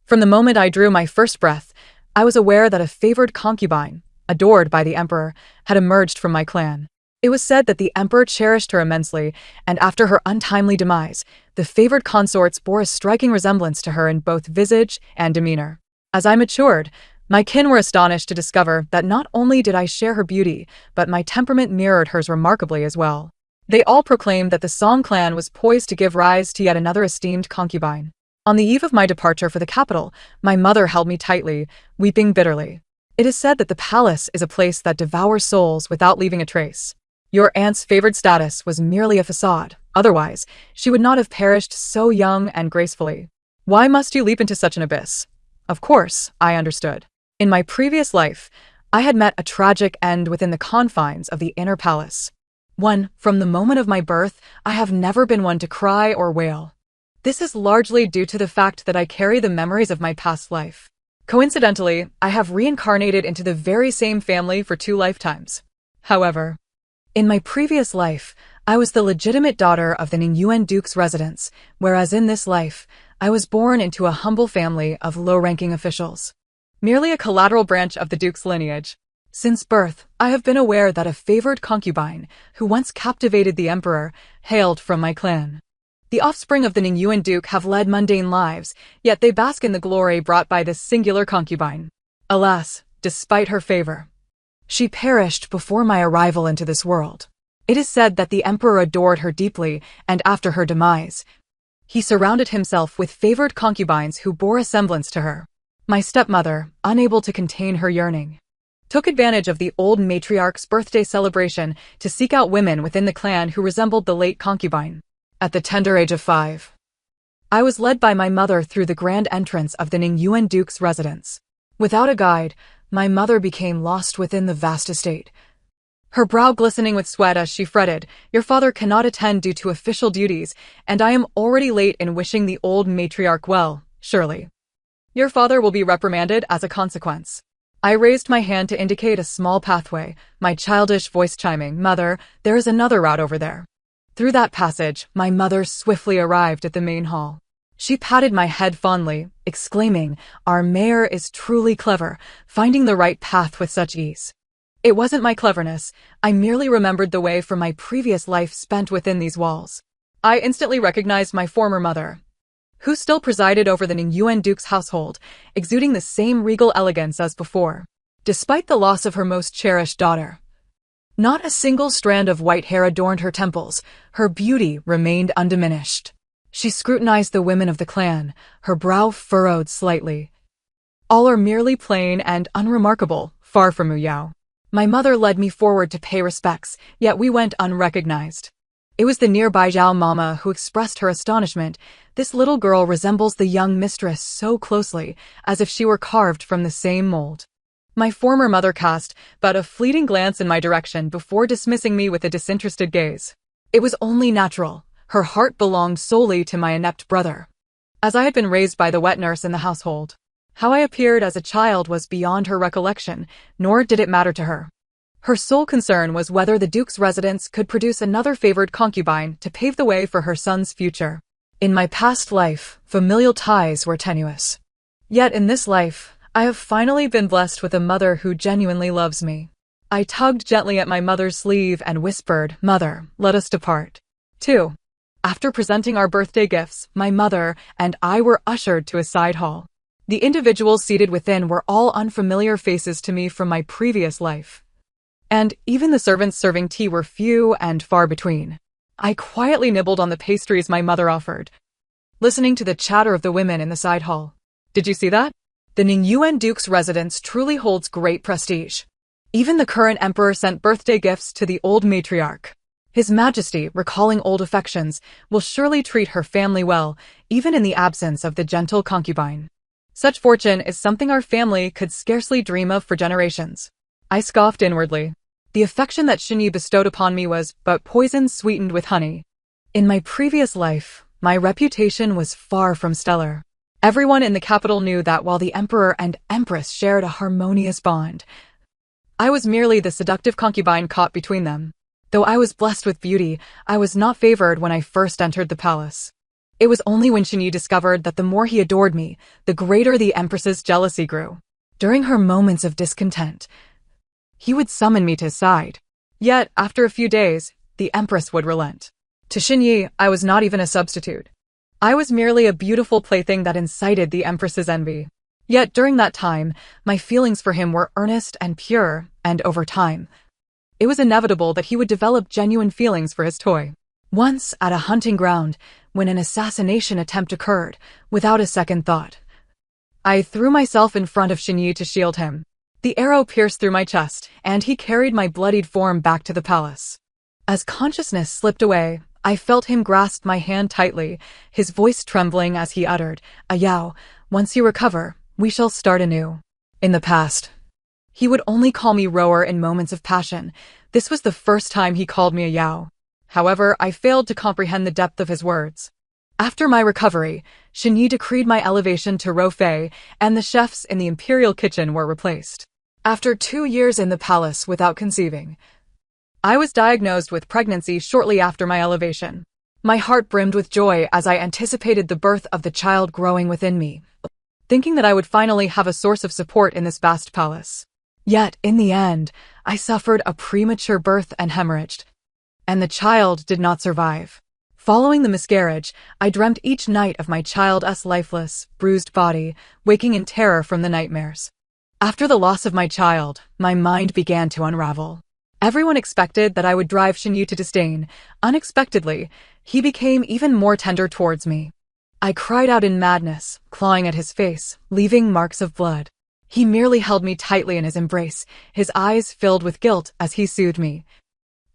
From the moment I drew my first breath, I was aware that a favored concubine, adored by the emperor, had emerged from my clan. It was said that the emperor cherished her immensely, and after her untimely demise, the favored consorts bore a striking resemblance to her in both visage and demeanor. As I matured, my kin were astonished to discover that not only did I share her beauty, but my temperament mirrored hers remarkably as well. They all proclaimed that the Song clan was poised to give rise to yet another esteemed concubine. On the eve of my departure for the capital, my mother held me tightly, weeping bitterly. It is said that the palace is a place that devours souls without leaving a trace. Your aunt's favored status was merely a facade. Otherwise, she would not have perished so young and gracefully. Why must you leap into such an abyss? Of course, I understood. In my previous life, I had met a tragic end within the confines of the inner palace. From the moment of my birth, I have never been one to cry or wail. This is largely due to the fact that I carry the memories of my past life. Coincidentally, I have reincarnated into the very same family for 2 lifetimes. However, in my previous life, I was the legitimate daughter of the Ningyuan Duke's residence, whereas in this life, I was born into a humble family of low-ranking officials. Merely a collateral branch of the Duke's lineage. Since birth, I have been aware that a favored concubine, who once captivated the emperor, hailed from my clan. The offspring of the Ningyuan Duke have led mundane lives, yet they bask in the glory brought by this singular concubine. Alas, despite her favor, she perished before my arrival into this world. It is said that the emperor adored her deeply, and after her demise, he surrounded himself with favored concubines who bore a semblance to her. My stepmother, unable to contain her yearning, took advantage of the old matriarch's birthday celebration to seek out women within the clan who resembled the late concubine. At the tender age of 5, I was led by my mother through the grand entrance of the Ningyuan Duke's residence. Without a guide, my mother became lost within the vast estate. Her brow glistening with sweat as she fretted, "Your father cannot attend due to official duties, and I am already late in wishing the old matriarch well, surely. Your father will be reprimanded as a consequence." I raised my hand to indicate a small pathway, my childish voice chiming, "Mother, there is another route over there." Through that passage, my mother swiftly arrived at the main hall. She patted my head fondly, exclaiming, "Our mayor is truly clever, finding the right path with such ease." It wasn't my cleverness, I merely remembered the way from my previous life spent within these walls. I instantly recognized my former mother, who still presided over the Ningyuan Duke's household, exuding the same regal elegance as before. Despite the loss of her most cherished daughter, not a single strand of white hair adorned her temples, her beauty remained undiminished. She scrutinized the women of the clan, her brow furrowed slightly. All are merely plain and unremarkable, far from Muyao. My mother led me forward to pay respects, yet we went unrecognized. It was the nearby Zhao Mama who expressed her astonishment. This little girl resembles the young mistress so closely, as if she were carved from the same mold. My former mother cast but a fleeting glance in my direction before dismissing me with a disinterested gaze. It was only natural. Her heart belonged solely to my inept brother. As I had been raised by the wet nurse in the household, how I appeared as a child was beyond her recollection, nor did it matter to her. Her sole concern was whether the Duke's residence could produce another favored concubine to pave the way for her son's future. In my past life, familial ties were tenuous. Yet in this life, I have finally been blessed with a mother who genuinely loves me. I tugged gently at my mother's sleeve and whispered, "Mother, let us depart." 2. After presenting our birthday gifts, my mother and I were ushered to a side hall. The individuals seated within were all unfamiliar faces to me from my previous life. And even the servants serving tea were few and far between. I quietly nibbled on the pastries my mother offered, listening to the chatter of the women in the side hall. Did you see that? The Ningyuan Duke's residence truly holds great prestige. Even the current emperor sent birthday gifts to the old matriarch. His Majesty, recalling old affections, will surely treat her family well, even in the absence of the gentle concubine. Such fortune is something our family could scarcely dream of for generations. I scoffed inwardly. The affection that Xinyi bestowed upon me was but poison sweetened with honey. In my previous life, my reputation was far from stellar. Everyone in the capital knew that while the emperor and empress shared a harmonious bond, I was merely the seductive concubine caught between them. Though I was blessed with beauty, I was not favored when I first entered the palace. It was only when Xinyi discovered that the more he adored me, the greater the Empress's jealousy grew. During her moments of discontent, he would summon me to his side. Yet, after a few days, the Empress would relent. To Xinyi, I was not even a substitute. I was merely a beautiful plaything that incited the Empress's envy. Yet during that time, my feelings for him were earnest and pure, and over time, it was inevitable that he would develop genuine feelings for his toy. Once, at a hunting ground, when an assassination attempt occurred, without a second thought, I threw myself in front of Xinyi to shield him. The arrow pierced through my chest, and he carried my bloodied form back to the palace. As consciousness slipped away, I felt him grasp my hand tightly, his voice trembling as he uttered, "Ayao, once you recover, we shall start anew." In the past, he would only call me rower in moments of passion. This was the first time he called me Ayao. However, I failed to comprehend the depth of his words. After my recovery, Xinyi decreed my elevation to Rofei, and the chefs in the imperial kitchen were replaced. After 2 years in the palace without conceiving, I was diagnosed with pregnancy shortly after my elevation. My heart brimmed with joy as I anticipated the birth of the child growing within me, thinking that I would finally have a source of support in this vast palace. Yet, in the end, I suffered a premature birth and hemorrhaged, and the child did not survive. Following the miscarriage, I dreamt each night of my child's lifeless, bruised body, waking in terror from the nightmares. After the loss of my child, my mind began to unravel. Everyone expected that I would drive Xinyi to disdain. Unexpectedly, he became even more tender towards me. I cried out in madness, clawing at his face, leaving marks of blood. He merely held me tightly in his embrace, his eyes filled with guilt as he soothed me.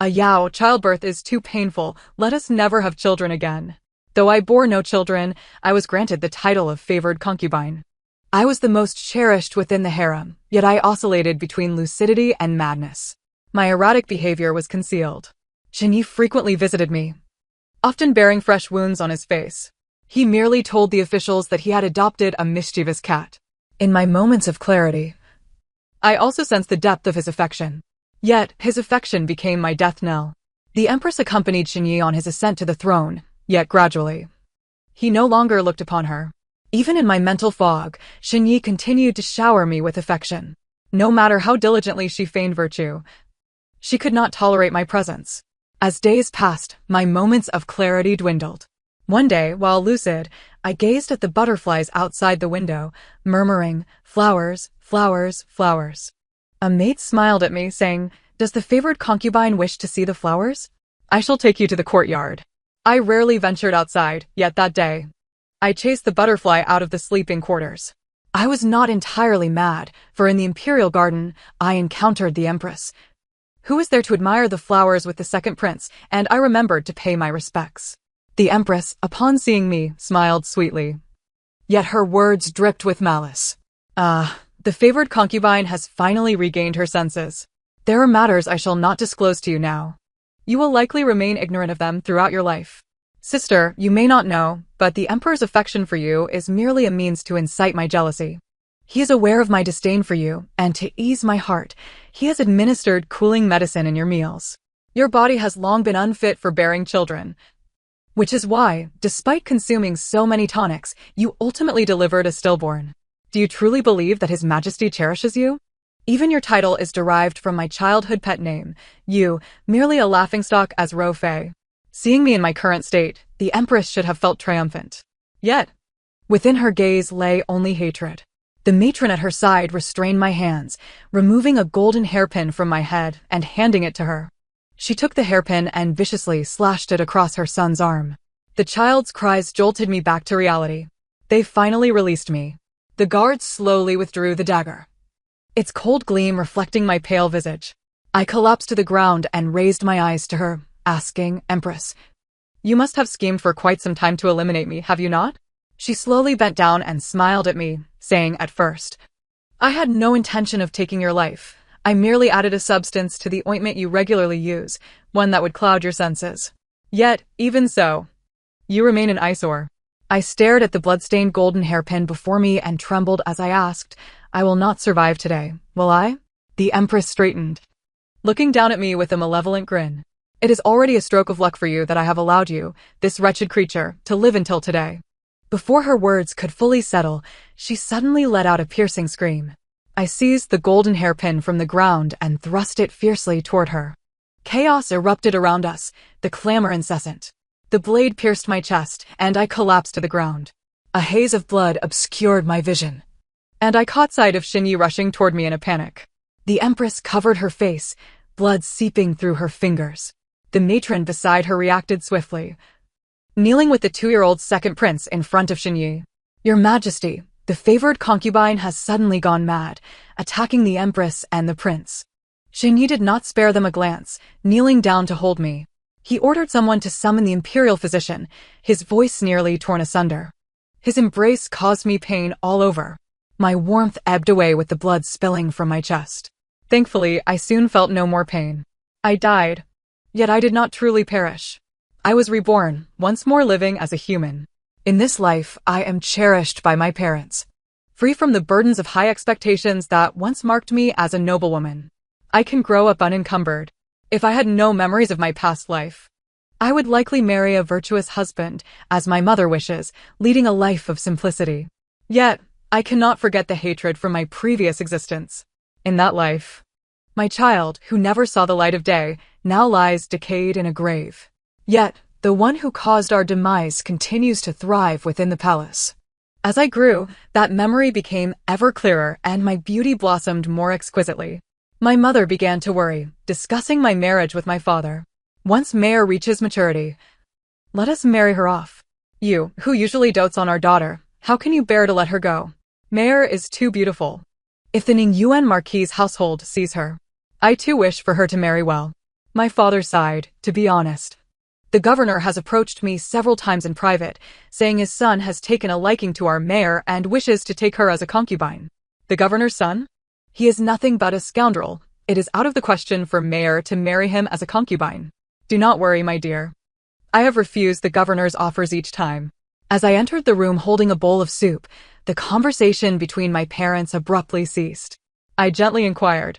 "Ayao, childbirth is too painful. Let us never have children again." Though I bore no children, I was granted the title of favored concubine. I was the most cherished within the harem, yet I oscillated between lucidity and madness. My erratic behavior was concealed. Xinyi frequently visited me, often bearing fresh wounds on his face. He merely told the officials that he had adopted a mischievous cat. In my moments of clarity, I also sensed the depth of his affection. Yet, his affection became my death knell. The Empress accompanied Xinyi on his ascent to the throne, yet gradually, he no longer looked upon her. Even in my mental fog, Xinyi continued to shower me with affection. No matter how diligently she feigned virtue, she could not tolerate my presence. As days passed, my moments of clarity dwindled. One day, while lucid, I gazed at the butterflies outside the window, murmuring, "Flowers, flowers, flowers." A maid smiled at me, saying, "Does the favored concubine wish to see the flowers? I shall take you to the courtyard." I rarely ventured outside, yet that day, I chased the butterfly out of the sleeping quarters. I was not entirely mad, for in the imperial garden, I encountered the Empress, who was there to admire the flowers with the second prince, and I remembered to pay my respects. The Empress, upon seeing me, smiled sweetly. Yet her words dripped with malice. The favored concubine has finally regained her senses. There are matters I shall not disclose to you now. You will likely remain ignorant of them throughout your life. Sister, you may not know, but the Emperor's affection for you is merely a means to incite my jealousy. He is aware of my disdain for you, and to ease my heart, he has administered cooling medicine in your meals. Your body has long been unfit for bearing children, which is why, despite consuming so many tonics, you ultimately delivered a stillborn. Do you truly believe that His Majesty cherishes you? Even your title is derived from my childhood pet name, you, merely a laughingstock as Rofei. Seeing me in my current state, the Empress should have felt triumphant. Yet, within her gaze lay only hatred. The matron at her side restrained my hands, removing a golden hairpin from my head and handing it to her. She took the hairpin and viciously slashed it across her son's arm. The child's cries jolted me back to reality. They finally released me. The guards slowly withdrew the dagger, its cold gleam reflecting my pale visage. I collapsed to the ground and raised my eyes to her, asking, "Empress, you must have schemed for quite some time to eliminate me, have you not?" She slowly bent down and smiled at me, saying at first, "I had no intention of taking your life. I merely added a substance to the ointment you regularly use, one that would cloud your senses. Yet, even so, you remain an eyesore." I stared at the bloodstained golden hairpin before me and trembled as I asked, "I will not survive today, will I?" The Empress straightened, looking down at me with a malevolent grin. It is already a stroke of luck for you that I have allowed you, this wretched creature, to live until today." Before her words could fully settle, she suddenly let out a piercing scream. I seized the golden hairpin from the ground and thrust it fiercely toward her. Chaos erupted around us, the clamor incessant. The blade pierced my chest, and I collapsed to the ground. A haze of blood obscured my vision, and I caught sight of Xinyi rushing toward me in a panic. The Empress covered her face, blood seeping through her fingers. The matron beside her reacted swiftly, kneeling with the 2-year-old second prince in front of Xinyi. "Your Majesty, the favored concubine has suddenly gone mad, attacking the Empress and the prince." Xinyi did not spare them a glance, kneeling down to hold me. He ordered someone to summon the imperial physician, his voice nearly torn asunder. His embrace caused me pain all over. My warmth ebbed away with the blood spilling from my chest. Thankfully, I soon felt no more pain. I died, yet I did not truly perish. I was reborn, once more living as a human. In this life, I am cherished by my parents, free from the burdens of high expectations that once marked me as a noblewoman. I can grow up unencumbered. If I had no memories of my past life, I would likely marry a virtuous husband, as my mother wishes, leading a life of simplicity. Yet, I cannot forget the hatred from my previous existence. In that life, my child, who never saw the light of day, now lies decayed in a grave. Yet, the one who caused our demise continues to thrive within the palace. As I grew, that memory became ever clearer and my beauty blossomed more exquisitely. My mother began to worry, discussing my marriage with my father. "Once Mare reaches maturity, let us marry her off. You, who usually dotes on our daughter, how can you bear to let her go? Mare is too beautiful. If the Ningyuan Marquis' household sees her, I too wish for her to marry well." My father sighed, to be honest. "The governor has approached me several times in private, saying his son has taken a liking to our Mare and wishes to take her as a concubine." "The governor's son? He is nothing but a scoundrel. It is out of the question for Mare to marry him as a concubine." "Do not worry, my dear. I have refused the governor's offers each time." As I entered the room holding a bowl of soup, the conversation between my parents abruptly ceased. I gently inquired,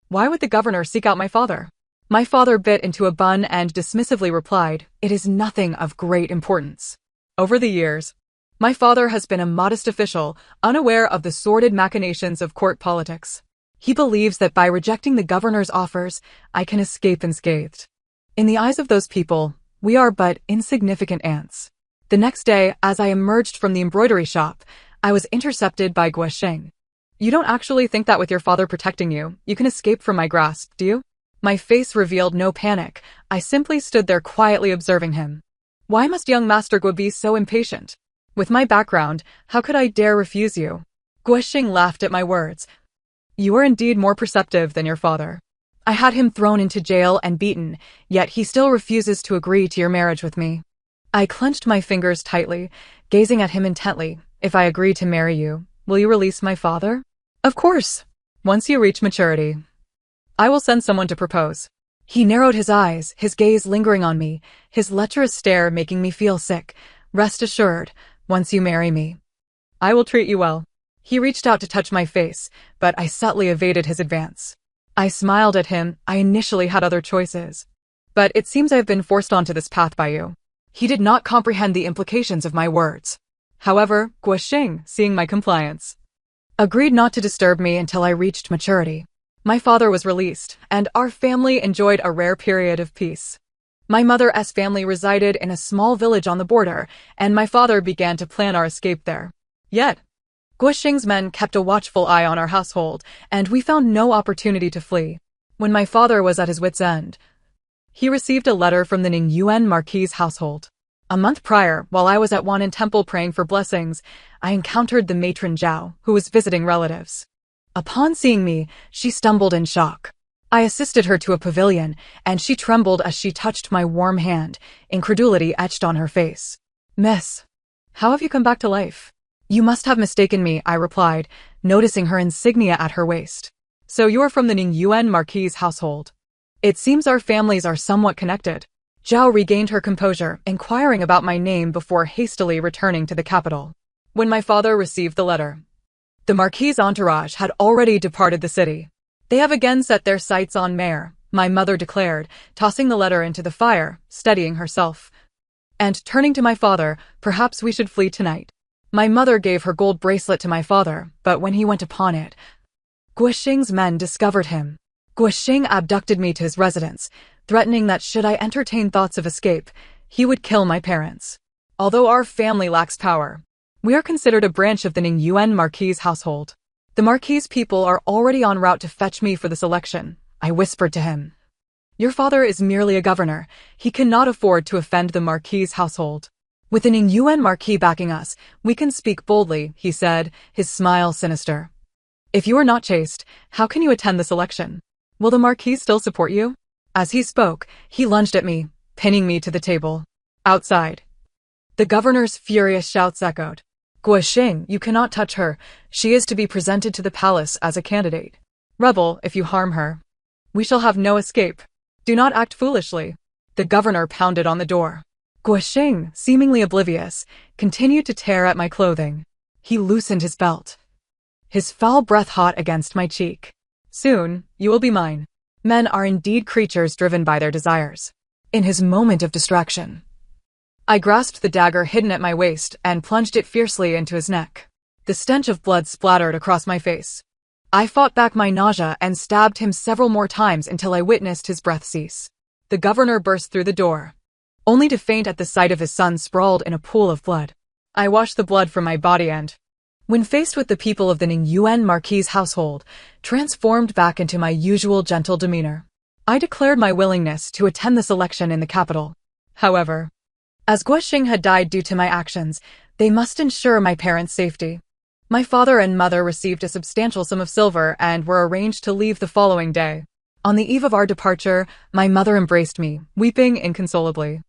"Why would the governor seek out my father?" My father bit into a bun and dismissively replied, "It is nothing of great importance." Over the years, my father has been a modest official, unaware of the sordid machinations of court politics. He believes that by rejecting the governor's offers, I can escape unscathed. In the eyes of those people, we are but insignificant ants. The next day, as I emerged from the embroidery shop, I was intercepted by Guosheng. "You don't actually think that with your father protecting you, you can escape from my grasp, do you?" My face revealed no panic. I simply stood there quietly observing him. Why must young Master Guo be so impatient? With my background, how could I dare refuse you? Guosheng laughed at my words. "You are indeed more perceptive than your father. I had him thrown into jail and beaten, yet he still refuses to agree to your marriage with me." I clenched my fingers tightly, gazing at him intently. "If I agree to marry you, will you release my father?" "Of course. Once you reach maturity, I will send someone to propose." He narrowed his eyes, his gaze lingering on me, his lecherous stare making me feel sick. "Rest assured, once you marry me, I will treat you well." He reached out to touch my face, but I subtly evaded his advance. I smiled at him. I initially had other choices, but it seems I have been forced onto this path by you. He did not comprehend the implications of my words. However, Guosheng, seeing my compliance, agreed not to disturb me until I reached maturity. My father was released, and our family enjoyed a rare period of peace. My mother's family resided in a small village on the border, and my father began to plan our escape there. Yet, Guosheng's men kept a watchful eye on our household, and we found no opportunity to flee. When my father was at his wit's end, he received a letter from the Ningyuan Marquis' household. A month prior, while I was at Wan'an Temple praying for blessings, I encountered the matron Zhao, who was visiting relatives. Upon seeing me, she stumbled in shock. I assisted her to a pavilion, and she trembled as she touched my warm hand, incredulity etched on her face. "Miss, how have you come back to life?" "You must have mistaken me," I replied, noticing her insignia at her waist. "So you are from the Ningyuan Marquis' household. It seems our families are somewhat connected." Zhao regained her composure, inquiring about my name before hastily returning to the capital. When my father received the letter, the Marquis' entourage had already departed the city. They have again set their sights on Mare, my mother declared, tossing the letter into the fire, steadying herself. And turning to my father, perhaps we should flee tonight. My mother gave her gold bracelet to my father, but when he went to pawn it, Guoxing's men discovered him. Guoxing abducted me to his residence, threatening that should I entertain thoughts of escape, he would kill my parents. Although our family lacks power, we are considered a branch of the Ningyuan Marquis household. The Marquis people are already en route to fetch me for this election, I whispered to him. Your father is merely a governor. He cannot afford to offend the Marquis household. With the Ningyuan Marquis backing us, we can speak boldly, he said, his smile sinister. If you are not chaste, how can you attend this election? Will the Marquis still support you? As he spoke, he lunged at me, pinning me to the table. Outside, the governor's furious shouts echoed. Guoxing, you cannot touch her. She is to be presented to the palace as a candidate. Rebel, if you harm her, we shall have no escape. Do not act foolishly. The governor pounded on the door. Guoxing, seemingly oblivious, continued to tear at my clothing. He loosened his belt, his foul breath hot against my cheek. Soon, you will be mine. Men are indeed creatures driven by their desires. In his moment of distraction, I grasped the dagger hidden at my waist and plunged it fiercely into his neck. The stench of blood splattered across my face. I fought back my nausea and stabbed him several more times until I witnessed his breath cease. The governor burst through the door, only to faint at the sight of his son sprawled in a pool of blood. I washed the blood from my body and, when faced with the people of the Ningyuan Marquis household, transformed back into my usual gentle demeanor. I declared my willingness to attend this election in the capital. However, as Guoxing had died due to my actions, they must ensure my parents' safety. My father and mother received a substantial sum of silver and were arranged to leave the following day. On the eve of our departure, my mother embraced me, weeping inconsolably.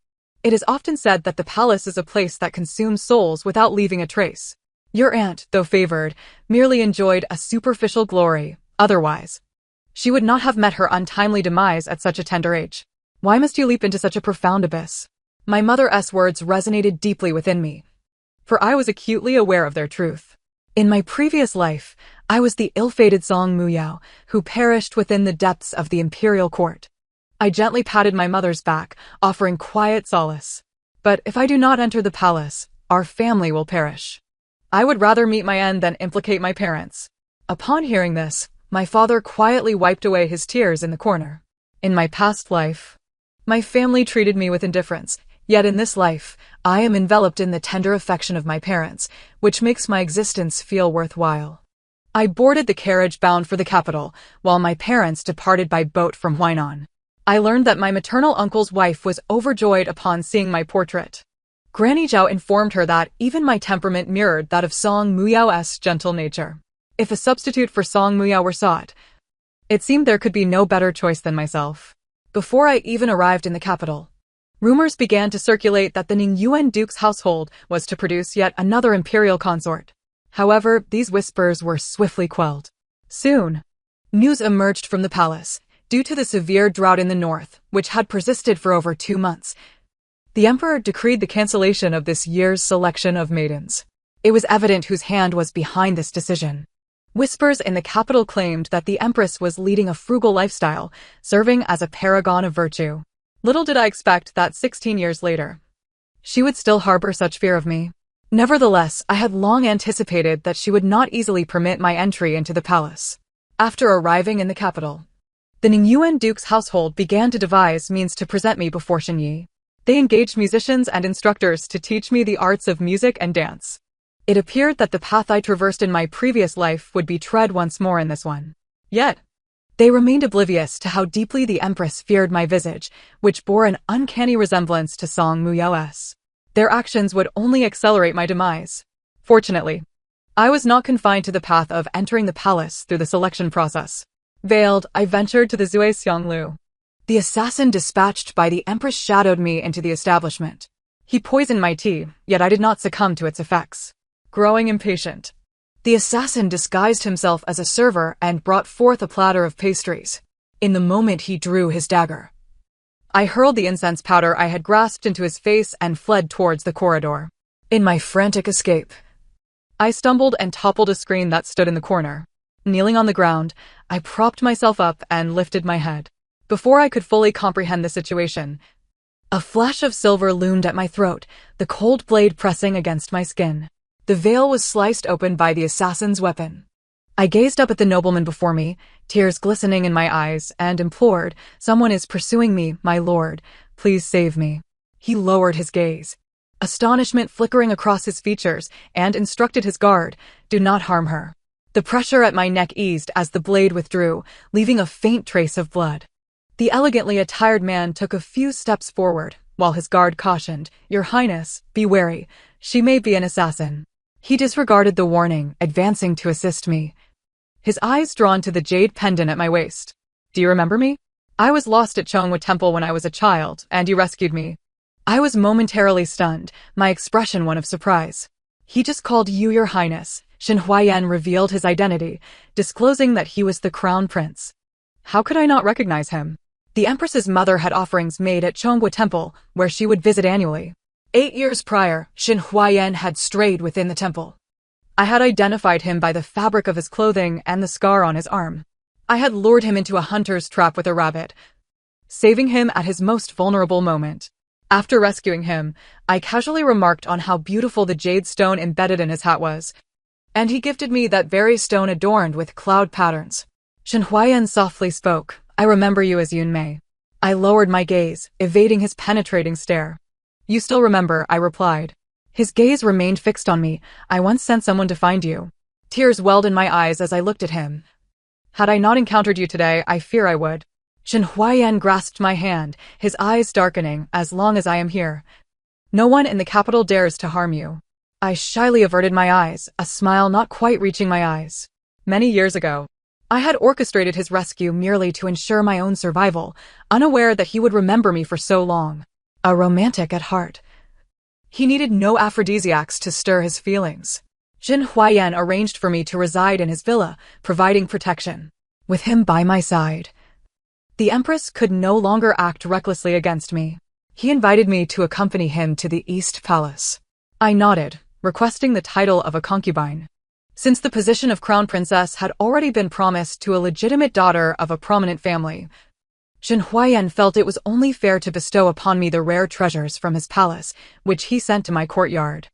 It is often said that the palace is a place that consumes souls without leaving a trace. Your aunt, though favored, merely enjoyed a superficial glory. Otherwise, she would not have met her untimely demise at such a tender age. Why must you leap into such a profound abyss? My mother's words resonated deeply within me, for I was acutely aware of their truth. In my previous life, I was the ill-fated Song Muyao, who perished within the depths of the imperial court. I gently patted my mother's back, offering quiet solace. But if I do not enter the palace, our family will perish. I would rather meet my end than implicate my parents. Upon hearing this, my father quietly wiped away his tears in the corner. In my past life, my family treated me with indifference, yet in this life, I am enveloped in the tender affection of my parents, which makes my existence feel worthwhile. I boarded the carriage bound for the capital, while my parents departed by boat from Huainan. I learned that my maternal uncle's wife was overjoyed upon seeing my portrait. Granny Zhao informed her that even my temperament mirrored that of Song Muyao's gentle nature. If a substitute for Song Muyao were sought, it seemed there could be no better choice than myself. Before I even arrived in the capital, rumors began to circulate that the Ningyuan Duke's household was to produce yet another imperial consort. However, these whispers were swiftly quelled. Soon, news emerged from the palace. Due to the severe drought in the north, which had persisted for over 2 months, the emperor decreed the cancellation of this year's selection of maidens. It was evident whose hand was behind this decision. Whispers in the capital claimed that the empress was leading a frugal lifestyle, serving as a paragon of virtue. Little did I expect that 16 years later, she would still harbor such fear of me. Nevertheless, I had long anticipated that she would not easily permit my entry into the palace. After arriving in the capital, the Ningyuan Duke's household began to devise means to present me before Xinyi. They engaged musicians and instructors to teach me the arts of music and dance. It appeared that the path I traversed in my previous life would be tread once more in this one. Yet, they remained oblivious to how deeply the empress feared my visage, which bore an uncanny resemblance to Song Muyao's. Their actions would only accelerate my demise. Fortunately, I was not confined to the path of entering the palace through the selection process. Veiled, I ventured to the Zui Xianglu. The assassin dispatched by the empress shadowed me into the establishment. He poisoned my tea, yet I did not succumb to its effects. Growing impatient, the assassin disguised himself as a server and brought forth a platter of pastries. In the moment he drew his dagger, I hurled the incense powder I had grasped into his face and fled towards the corridor. In my frantic escape, I stumbled and toppled a screen that stood in the corner. Kneeling on the ground, I propped myself up and lifted my head. Before I could fully comprehend the situation, a flash of silver loomed at my throat, the cold blade pressing against my skin. The veil was sliced open by the assassin's weapon. I gazed up at the nobleman before me, tears glistening in my eyes, and implored, "Someone is pursuing me, my lord. Please save me." He lowered his gaze, astonishment flickering across his features, and instructed his guard, "Do not harm her." The pressure at my neck eased as the blade withdrew, leaving a faint trace of blood. The elegantly attired man took a few steps forward, while his guard cautioned, "Your Highness, be wary. She may be an assassin." He disregarded the warning, advancing to assist me, his eyes drawn to the jade pendant at my waist. "Do you remember me? I was lost at Chonghua Temple when I was a child, and you rescued me." I was momentarily stunned, my expression one of surprise. "He just called you Your Highness." Shen Huayan revealed his identity, disclosing that he was the crown prince. How could I not recognize him? The Empress's mother had offerings made at Chonghua Temple, where she would visit annually. 8 years prior, Shen Huayan had strayed within the temple. I had identified him by the fabric of his clothing and the scar on his arm. I had lured him into a hunter's trap with a rabbit, saving him at his most vulnerable moment. After rescuing him, I casually remarked on how beautiful the jade stone embedded in his hat was, and he gifted me that very stone adorned with cloud patterns. Shen Huayan softly spoke, "I remember you as Yunmei." I lowered my gaze, evading his penetrating stare. "You still remember," I replied. His gaze remained fixed on me. "I once sent someone to find you." Tears welled in my eyes as I looked at him. "Had I not encountered you today, I fear I would." Shen Huayan grasped my hand, his eyes darkening. "As long as I am here, no one in the capital dares to harm you." I shyly averted my eyes, a smile not quite reaching my eyes. Many years ago, I had orchestrated his rescue merely to ensure my own survival, unaware that he would remember me for so long. A romantic at heart. He needed no aphrodisiacs to stir his feelings. Shen Huayan arranged for me to reside in his villa, providing protection. With him by my side, the Empress could no longer act recklessly against me. He invited me to accompany him to the East Palace. I nodded, requesting the title of a concubine. Since the position of crown princess had already been promised to a legitimate daughter of a prominent family, Shen Huayan felt it was only fair to bestow upon me the rare treasures from his palace, which he sent to my courtyard.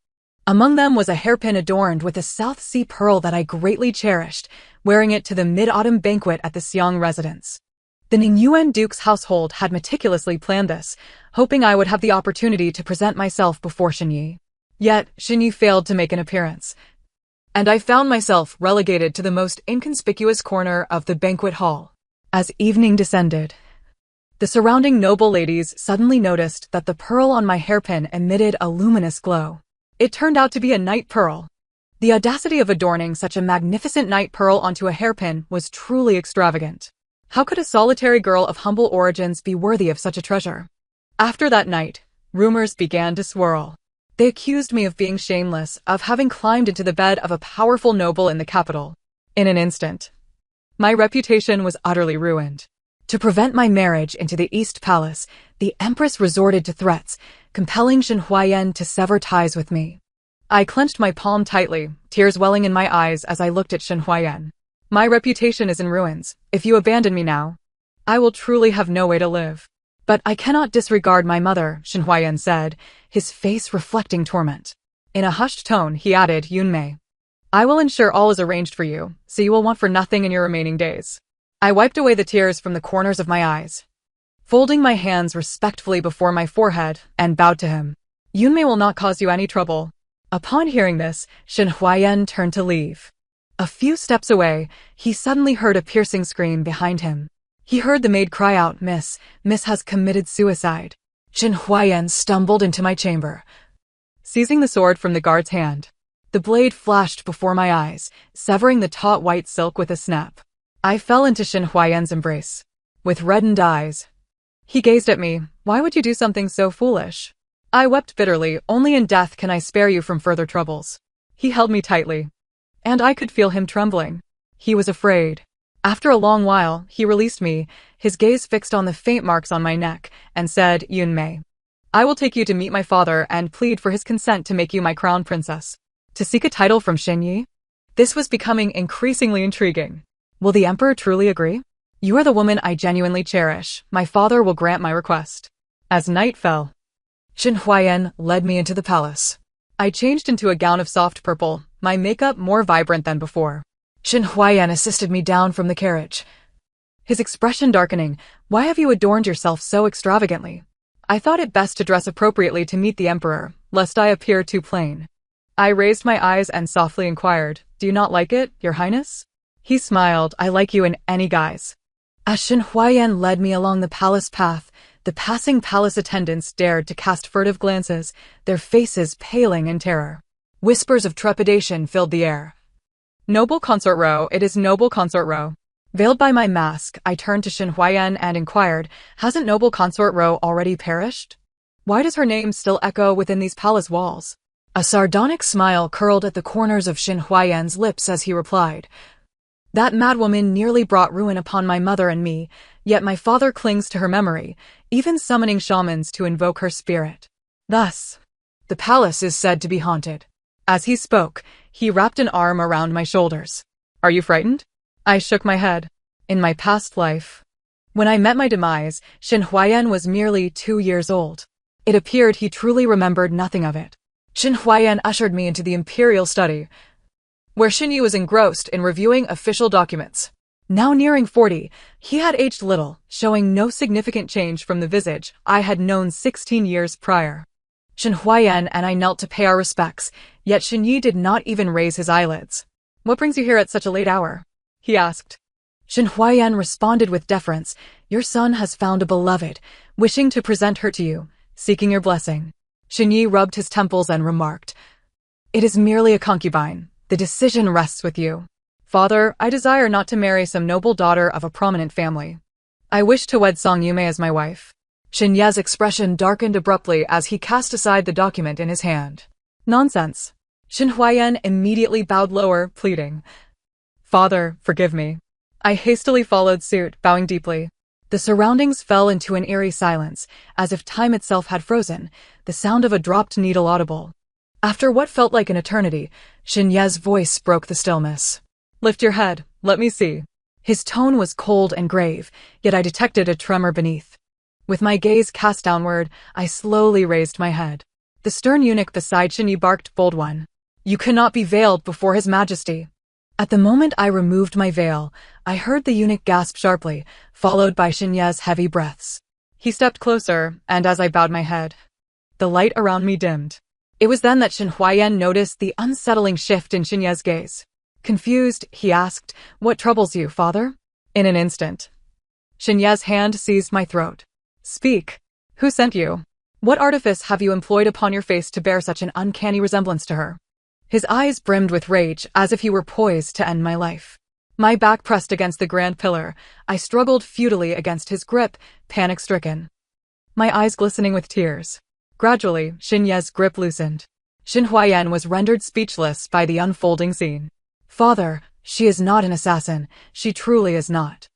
Among them was a hairpin adorned with a South Sea pearl that I greatly cherished, wearing it to the mid-autumn banquet at the Xiang residence. The Ningyuan Duke's household had meticulously planned this, hoping I would have the opportunity to present myself before Shenyi. Yet, Shenyi failed to make an appearance, and I found myself relegated to the most inconspicuous corner of the banquet hall. As evening descended, the surrounding noble ladies suddenly noticed that the pearl on my hairpin emitted a luminous glow. It turned out to be a night pearl. The audacity of adorning such a magnificent night pearl onto a hairpin was truly extravagant. How could a solitary girl of humble origins be worthy of such a treasure? After that night, rumors began to swirl. They accused me of being shameless, of having climbed into the bed of a powerful noble in the capital. In an instant, my reputation was utterly ruined. To prevent my marriage into the East Palace, the Empress resorted to threats, compelling Shen Huayan to sever ties with me. I clenched my palm tightly, tears welling in my eyes as I looked at Shen Huayan. "My reputation is in ruins. If you abandon me now, I will truly have no way to live." "But I cannot disregard my mother," Shen Huayan said, his face reflecting torment. In a hushed tone, he added, "Yunmei, I will ensure all is arranged for you, so you will want for nothing in your remaining days." I wiped away the tears from the corners of my eyes, folding my hands respectfully before my forehead, and bowed to him. "Yunmei will not cause you any trouble." Upon hearing this, Shen Huayan turned to leave. A few steps away, he suddenly heard a piercing scream behind him. He heard the maid cry out, Miss has committed suicide." Shen Huayan stumbled into my chamber, seizing the sword from the guard's hand. The blade flashed before my eyes, severing the taut white silk with a snap. I fell into Shen Huayan's embrace. With reddened eyes, he gazed at me. "Why would you do something so foolish?" I wept bitterly. "Only in death can I spare you from further troubles." He held me tightly, and I could feel him trembling. He was afraid. After a long while, he released me, his gaze fixed on the faint marks on my neck, and said, "Yunmei, I will take you to meet my father and plead for his consent to make you my crown princess." To seek a title from Shenyi? This was becoming increasingly intriguing. Will the emperor truly agree? You are the woman I genuinely cherish. My father will grant my request. As night fell, Shin Huayan led me into the palace. I changed into a gown of soft purple, my makeup more vibrant than before. Shin Huayan assisted me down from the carriage, his expression darkening. Why have you adorned yourself so extravagantly? I thought it best to dress appropriately to meet the emperor, lest I appear too plain. I raised my eyes and softly inquired, Do you not like it, your highness? He smiled, I like you in any guise. As Shin Huayan led me along the palace path, the passing palace attendants dared to cast furtive glances, their faces paling in terror. Whispers of trepidation filled the air. Noble consort Ro, it is noble consort Ro. Veiled by my mask, I turned to Shin Huayan and inquired, Hasn't noble consort Ro already perished? Why does her name still echo within these palace walls? A sardonic smile curled at the corners of Shin Huayan's lips as he replied, That madwoman nearly brought ruin upon my mother and me, yet my father clings to her memory, even summoning shamans to invoke her spirit. Thus, the palace is said to be haunted. As he spoke, he wrapped an arm around my shoulders. Are you frightened? I shook my head. In my past life, when I met my demise, Shin Huayan was merely 2 years old. It appeared he truly remembered nothing of it. Shin Huayan ushered me into the imperial study, where Shin Yi was engrossed in reviewing official documents. Now nearing 40, he had aged little, showing no significant change from the visage I had known 16 years prior. Shin Huayan and I knelt to pay our respects, yet Shin Yi did not even raise his eyelids. What brings you here at such a late hour? He asked. Shin Huayan responded with deference, Your son has found a beloved, wishing to present her to you, seeking your blessing. Shin Yi rubbed his temples and remarked, It is merely a concubine. The decision rests with you. Father, I desire not to marry some noble daughter of a prominent family. I wish to wed Song Yume as my wife. Shin Ye's expression darkened abruptly as he cast aside the document in his hand. Nonsense. Shin Huayan immediately bowed lower, pleading, Father, forgive me. I hastily followed suit, bowing deeply. The surroundings fell into an eerie silence, as if time itself had frozen, the sound of a dropped needle audible. After what felt like an eternity, Shin Ye's voice broke the stillness. Lift your head, let me see. His tone was cold and grave, yet I detected a tremor beneath. With my gaze cast downward, I slowly raised my head. The stern eunuch beside Shin Yi barked, Bold one. You cannot be veiled before his majesty. At the moment I removed my veil, I heard the eunuch gasp sharply, followed by Shin Ye's heavy breaths. He stepped closer, and as I bowed my head, the light around me dimmed. It was then that Shin Huayan noticed the unsettling shift in Shin Ye's gaze. Confused, he asked, What troubles you, father? In an instant, Shin Ye's hand seized my throat. Speak. Who sent you? What artifice have you employed upon your face to bear such an uncanny resemblance to her? His eyes brimmed with rage, as if he were poised to end my life. My back pressed against the grand pillar. I struggled futilely against his grip, panic-stricken, my eyes glistening with tears. Gradually, Shin Ye's grip loosened. Shin Huayan was rendered speechless by the unfolding scene. Father, she is not an assassin. She truly is not.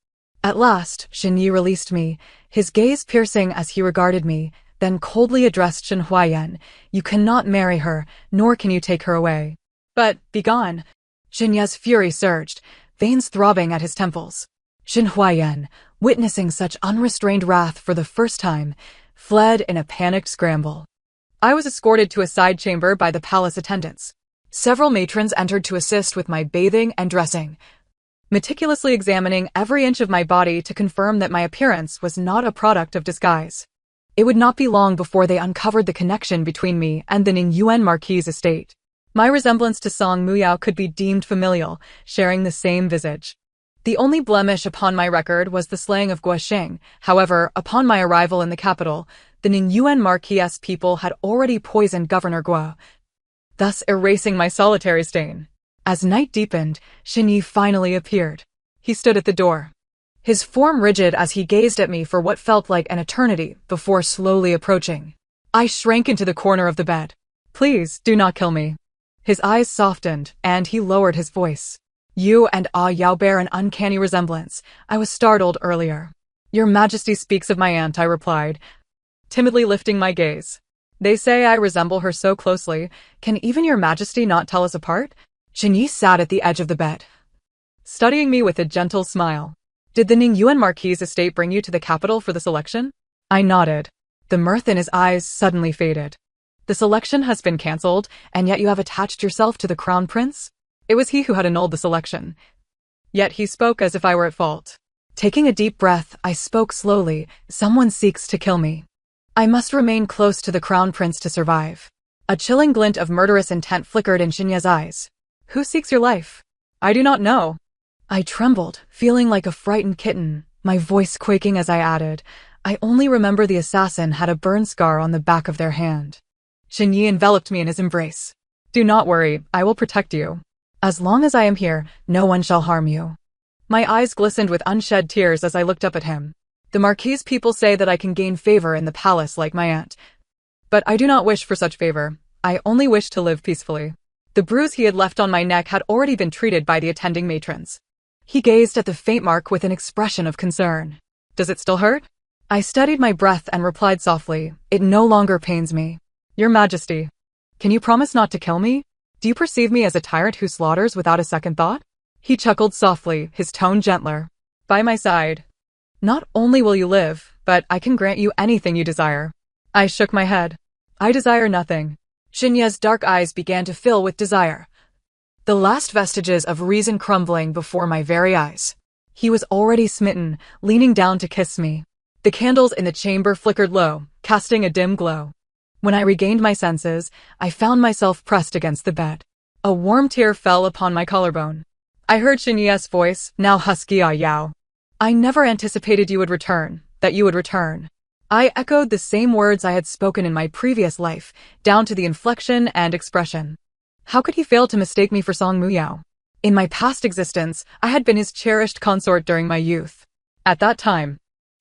At last, Shin Yi released me, his gaze piercing as he regarded me, then coldly addressed Shin Huayan, You cannot marry her, nor can you take her away. But, begone. Shin Ye's fury surged, veins throbbing at his temples. Shin Huayan, witnessing such unrestrained wrath for the first time, fled in a panicked scramble. I was escorted to a side chamber by the palace attendants. Several matrons entered to assist with my bathing and dressing, meticulously examining every inch of my body to confirm that my appearance was not a product of disguise. It would not be long before they uncovered the connection between me and the Ningyuan Marquis' estate. My resemblance to Song Muyao could be deemed familial, sharing the same visage. The only blemish upon my record was the slaying of Guosheng. However, upon my arrival in the capital, the Ningyuan Marquis' people had already poisoned Governor Guo, thus erasing my solitary stain. As night deepened, Shin Yi finally appeared. He stood at the door, his form rigid as he gazed at me for what felt like an eternity before slowly approaching. I shrank into the corner of the bed. Please, do not kill me. His eyes softened, and he lowered his voice. You and Ah Yao bear an uncanny resemblance. I was startled earlier. Your Majesty speaks of my aunt, I replied, timidly lifting my gaze. They say I resemble her so closely. Can even your Majesty not tell us apart? Shin Yi sat at the edge of the bed, studying me with a gentle smile. Did the Ningyuan Marquis estate bring you to the capital for the selection? I nodded. The mirth in his eyes suddenly faded. The selection has been cancelled, and yet you have attached yourself to the crown prince? It was he who had annulled the selection. Yet he spoke as if I were at fault. Taking a deep breath, I spoke slowly. Someone seeks to kill me. I must remain close to the crown prince to survive. A chilling glint of murderous intent flickered in Xinye's eyes. Who seeks your life? I do not know. I trembled, feeling like a frightened kitten, my voice quaking as I added, I only remember the assassin had a burn scar on the back of their hand. Xinye enveloped me in his embrace. Do not worry, I will protect you. As long as I am here, no one shall harm you. My eyes glistened with unshed tears as I looked up at him. The Marquis people say that I can gain favor in the palace like my aunt. But I do not wish for such favor. I only wish to live peacefully. The bruise he had left on my neck had already been treated by the attending matrons. He gazed at the faint mark with an expression of concern. Does it still hurt? I steadied my breath and replied softly, it no longer pains me. Your Majesty, can you promise not to kill me? Do you perceive me as a tyrant who slaughters without a second thought? He chuckled softly, his tone gentler. By my side. Not only will you live, but I can grant you anything you desire. I shook my head. I desire nothing. Xinye's dark eyes began to fill with desire. The last vestiges of reason crumbling before my very eyes. He was already smitten, leaning down to kiss me. The candles in the chamber flickered low, casting a dim glow. When I regained my senses, I found myself pressed against the bed. A warm tear fell upon my collarbone. I heard Xinye's voice, now husky yao. I never anticipated you would return, that you would return. I echoed the same words I had spoken in my previous life, down to the inflection and expression. How could he fail to mistake me for Song Muyao? In my past existence, I had been his cherished consort during my youth. At that time,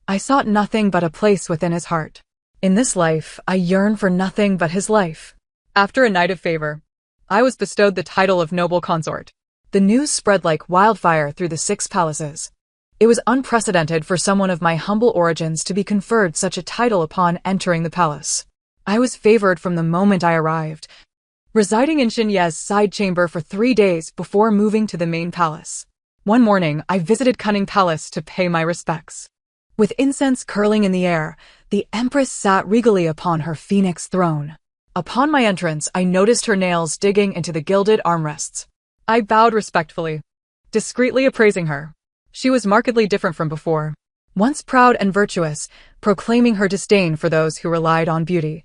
I sought nothing but a place within his heart. In this life, I yearn for nothing but his life. After a night of favor, I was bestowed the title of noble consort. The news spread like wildfire through the 6 palaces. It was unprecedented for someone of my humble origins to be conferred such a title upon entering the palace. I was favored from the moment I arrived, residing in Xinye's side chamber for 3 days before moving to the main palace. One morning, I visited Cunning Palace to pay my respects. With incense curling in the air, the Empress sat regally upon her phoenix throne. Upon my entrance, I noticed her nails digging into the gilded armrests. I bowed respectfully, discreetly appraising her. She was markedly different from before. Once proud and virtuous, proclaiming her disdain for those who relied on beauty,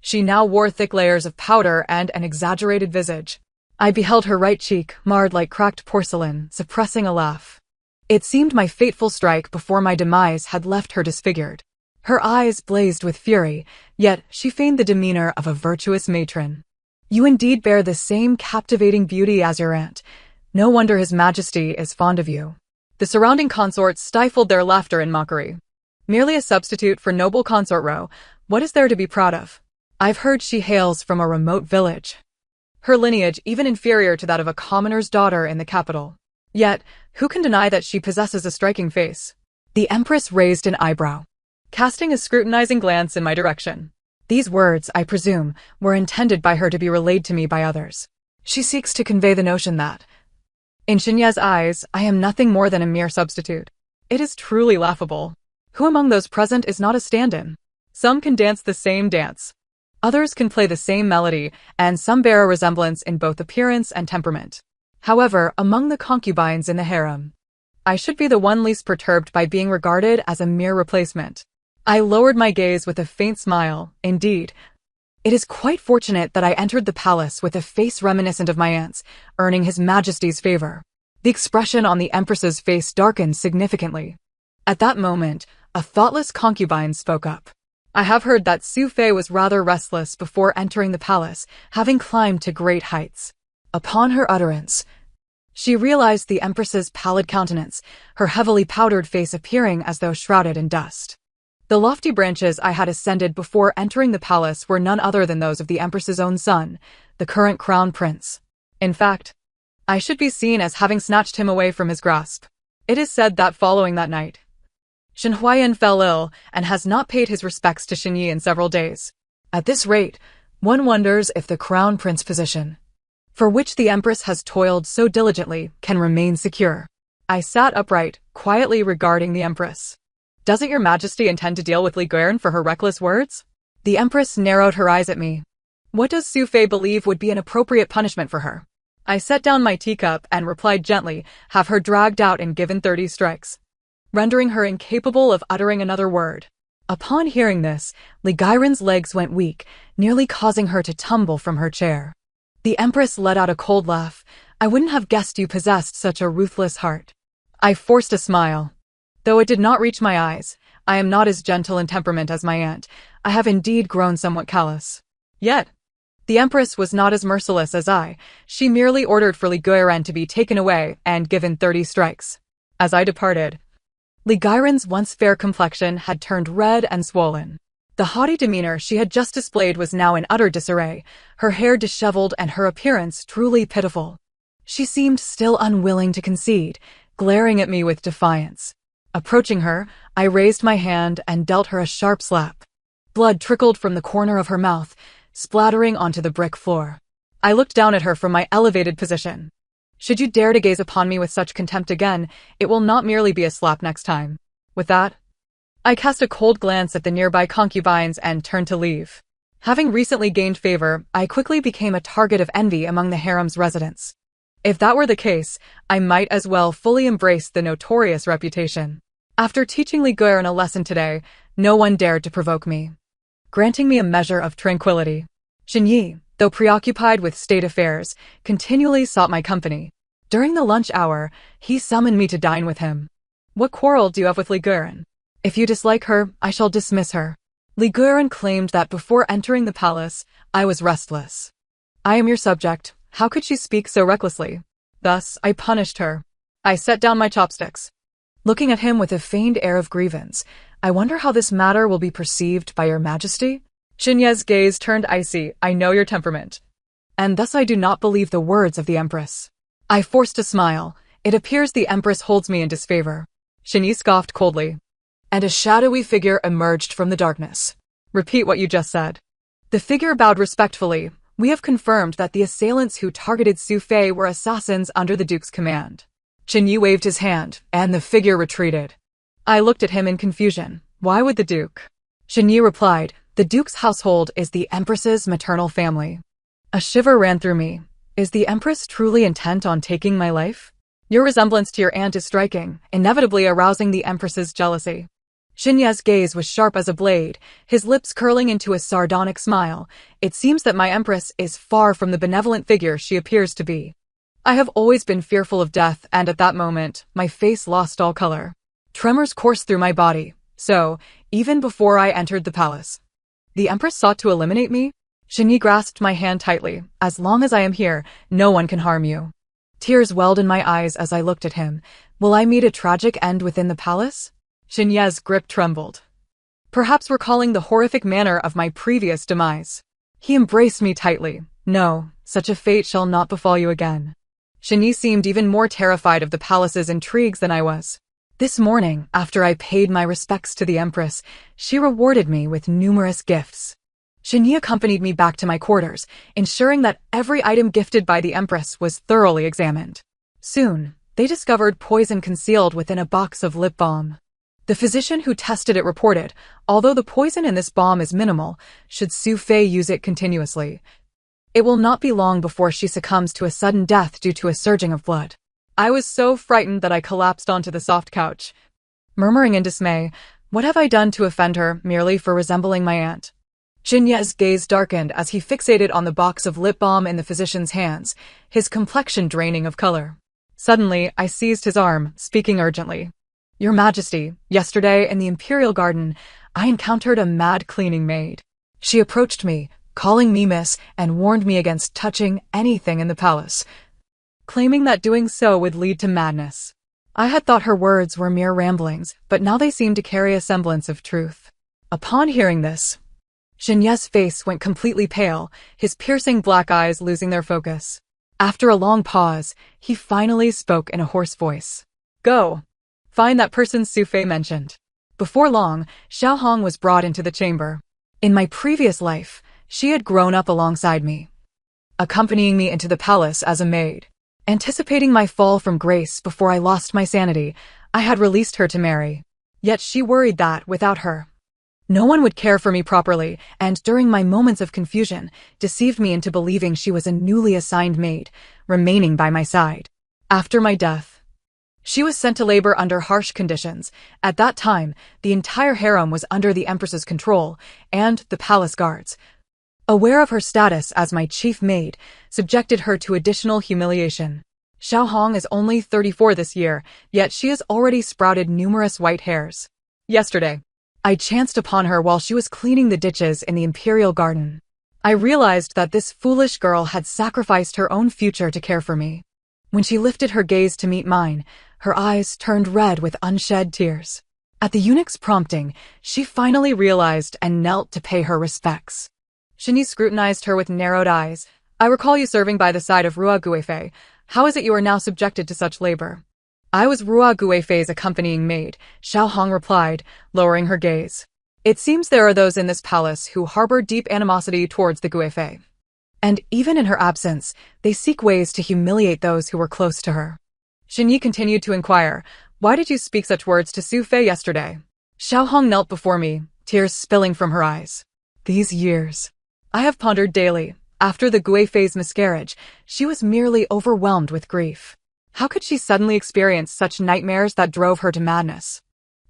she now wore thick layers of powder and an exaggerated visage. I beheld her right cheek, marred like cracked porcelain, suppressing a laugh. It seemed my fateful strike before my demise had left her disfigured. Her eyes blazed with fury, yet she feigned the demeanor of a virtuous matron. You indeed bear the same captivating beauty as your aunt. No wonder His Majesty is fond of you. The surrounding consorts stifled their laughter in mockery. Merely a substitute for noble consort row, what is there to be proud of? I've heard she hails from a remote village. Her lineage even inferior to that of a commoner's daughter in the capital. Yet, who can deny that she possesses a striking face? The Empress raised an eyebrow, casting a scrutinizing glance in my direction. These words, I presume, were intended by her to be relayed to me by others. She seeks to convey the notion that, in Xinye's eyes, I am nothing more than a mere substitute. It is truly laughable. Who among those present is not a stand-in? Some can dance the same dance. Others can play the same melody, and some bear a resemblance in both appearance and temperament. However, among the concubines in the harem, I should be the one least perturbed by being regarded as a mere replacement. I lowered my gaze with a faint smile. Indeed, it is quite fortunate that I entered the palace with a face reminiscent of my aunt's, earning His Majesty's favor. The expression on the Empress's face darkened significantly. At that moment, a thoughtless concubine spoke up. I have heard that Su Fei was rather restless before entering the palace, having climbed to great heights. Upon her utterance, she realized the Empress's pallid countenance, her heavily powdered face appearing as though shrouded in dust. The lofty branches I had ascended before entering the palace were none other than those of the Empress's own son, the current crown prince. In fact, I should be seen as having snatched him away from his grasp. It is said that following that night, Shen Huayan fell ill and has not paid his respects to Xinye in several days. At this rate, one wonders if the crown prince position, for which the Empress has toiled so diligently, can remain secure. I sat upright, quietly regarding the Empress. Doesn't your Majesty intend to deal with Li Guiran for her reckless words? The Empress narrowed her eyes at me. What does Su Fei believe would be an appropriate punishment for her? I set down my teacup and replied gently, have her dragged out and given 30 strikes, rendering her incapable of uttering another word. Upon hearing this, Li Guiran's legs went weak, nearly causing her to tumble from her chair. The Empress let out a cold laugh. I wouldn't have guessed you possessed such a ruthless heart. I forced a smile. Though it did not reach my eyes, I am not as gentle in temperament as my aunt. I have indeed grown somewhat callous. Yet, the Empress was not as merciless as I. She merely ordered for Li Guiran to be taken away and given 30 strikes. As I departed, Li Guiran's once fair complexion had turned red and swollen. The haughty demeanor she had just displayed was now in utter disarray, her hair disheveled and her appearance truly pitiful. She seemed still unwilling to concede, glaring at me with defiance. Approaching her, I raised my hand and dealt her a sharp slap. Blood trickled from the corner of her mouth, splattering onto the brick floor. I looked down at her from my elevated position. Should you dare to gaze upon me with such contempt again, it will not merely be a slap next time. With that, I cast a cold glance at the nearby concubines and turned to leave. Having recently gained favor, I quickly became a target of envy among the harem's residents. If that were the case, I might as well fully embrace the notorious reputation. After teaching Li Guiran a lesson today, no one dared to provoke me, granting me a measure of tranquility. Xin Yi, though preoccupied with state affairs, continually sought my company. During the lunch hour, he summoned me to dine with him. What quarrel do you have with Li Guiran? If you dislike her, I shall dismiss her. Li Guiran claimed that before entering the palace, I was restless. I am your subject. How could she speak so recklessly? Thus, I punished her. I set down my chopsticks. Looking at him with a feigned air of grievance, I wonder how this matter will be perceived by your Majesty? Xin Ye's gaze turned icy. I know your temperament. And thus I do not believe the words of the Empress. I forced a smile. It appears the Empress holds me in disfavor. Xin Yi scoffed coldly. And a shadowy figure emerged from the darkness. Repeat what you just said. The figure bowed respectfully. We have confirmed that the assailants who targeted Su Fei were assassins under the Duke's command. Xin Yi waved his hand, and the figure retreated. I looked at him in confusion. Why would the Duke? Xin Yi replied, the Duke's household is the Empress's maternal family. A shiver ran through me. Is the Empress truly intent on taking my life? Your resemblance to your aunt is striking, inevitably arousing the Empress's jealousy. Xin Ye's gaze was sharp as a blade, his lips curling into a sardonic smile. It seems that my Empress is far from the benevolent figure she appears to be. I have always been fearful of death, and at that moment, my face lost all color. Tremors coursed through my body, so, even before I entered the palace, the Empress sought to eliminate me? Xin Yi grasped my hand tightly. As long as I am here, no one can harm you. Tears welled in my eyes as I looked at him. Will I meet a tragic end within the palace? Xin Ye's grip trembled, perhaps recalling the horrific manner of my previous demise. He embraced me tightly. No, such a fate shall not befall you again. Xin Yi seemed even more terrified of the palace's intrigues than I was. This morning, after I paid my respects to the Empress, she rewarded me with numerous gifts. Xin Yi accompanied me back to my quarters, ensuring that every item gifted by the Empress was thoroughly examined. Soon, they discovered poison concealed within a box of lip balm. The physician who tested it reported, although the poison in this balm is minimal, should Su Fei use it continuously, it will not be long before she succumbs to a sudden death due to a surging of blood. I was so frightened that I collapsed onto the soft couch, murmuring in dismay, what have I done to offend her merely for resembling my aunt? Xin Ye's gaze darkened as he fixated on the box of lip balm in the physician's hands, his complexion draining of color. Suddenly, I seized his arm, speaking urgently. Your Majesty, yesterday in the Imperial Garden, I encountered a mad cleaning maid. She approached me, calling me miss, and warned me against touching anything in the palace, claiming that doing so would lead to madness. I had thought her words were mere ramblings, but now they seemed to carry a semblance of truth. Upon hearing this, Xin Ye's face went completely pale, his piercing black eyes losing their focus. After a long pause, he finally spoke in a hoarse voice. Go. Find that person Su Fei mentioned. Before long, Xiao Hong was brought into the chamber. In my previous life, she had grown up alongside me, accompanying me into the palace as a maid. Anticipating my fall from grace before I lost my sanity, I had released her to marry. Yet she worried that, without her, no one would care for me properly, and during my moments of confusion, deceived me into believing she was a newly assigned maid, remaining by my side. After my death, she was sent to labor under harsh conditions. At that time, the entire harem was under the Empress's control, and the palace guards, aware of her status as my chief maid, subjected her to additional humiliation. Xiao Hong is only 34 this year, yet she has already sprouted numerous white hairs. Yesterday, I chanced upon her while she was cleaning the ditches in the imperial garden. I realized that this foolish girl had sacrificed her own future to care for me. When she lifted her gaze to meet mine, her eyes turned red with unshed tears. At the eunuch's prompting, she finally realized and knelt to pay her respects. Shenyi scrutinized her with narrowed eyes. I recall you serving by the side of Rua Guifei. How is it you are now subjected to such labor? I was Rua Guifei's accompanying maid, Xiao Hong replied, lowering her gaze. It seems there are those in this palace who harbor deep animosity towards the Guifei. And even in her absence, they seek ways to humiliate those who were close to her. Shenyi continued to inquire, why did you speak such words to Su Fei yesterday? Xiao Hong knelt before me, tears spilling from her eyes. These years, I have pondered daily. After the Guifei's miscarriage, she was merely overwhelmed with grief. How could she suddenly experience such nightmares that drove her to madness?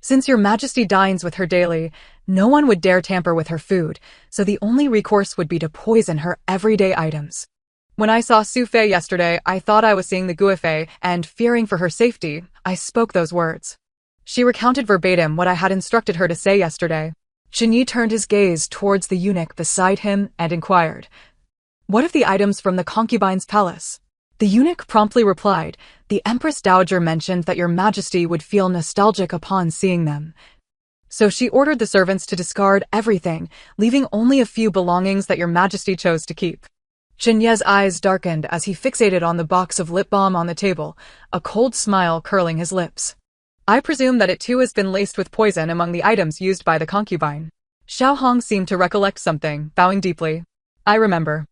Since your majesty dines with her daily, no one would dare tamper with her food, so the only recourse would be to poison her everyday items. When I saw Su Fei yesterday, I thought I was seeing the Guifei, and fearing for her safety, I spoke those words. She recounted verbatim what I had instructed her to say yesterday. Shenyi turned his gaze towards the eunuch beside him and inquired, what of the items from the concubine's palace? The eunuch promptly replied, the Empress Dowager mentioned that your majesty would feel nostalgic upon seeing them. So she ordered the servants to discard everything, leaving only a few belongings that your majesty chose to keep. Shenyi's eyes darkened as he fixated on the box of lip balm on the table, a cold smile curling his lips. I presume that it too has been laced with poison among the items used by the concubine. Xiao Hong seemed to recollect something, bowing deeply. I remember.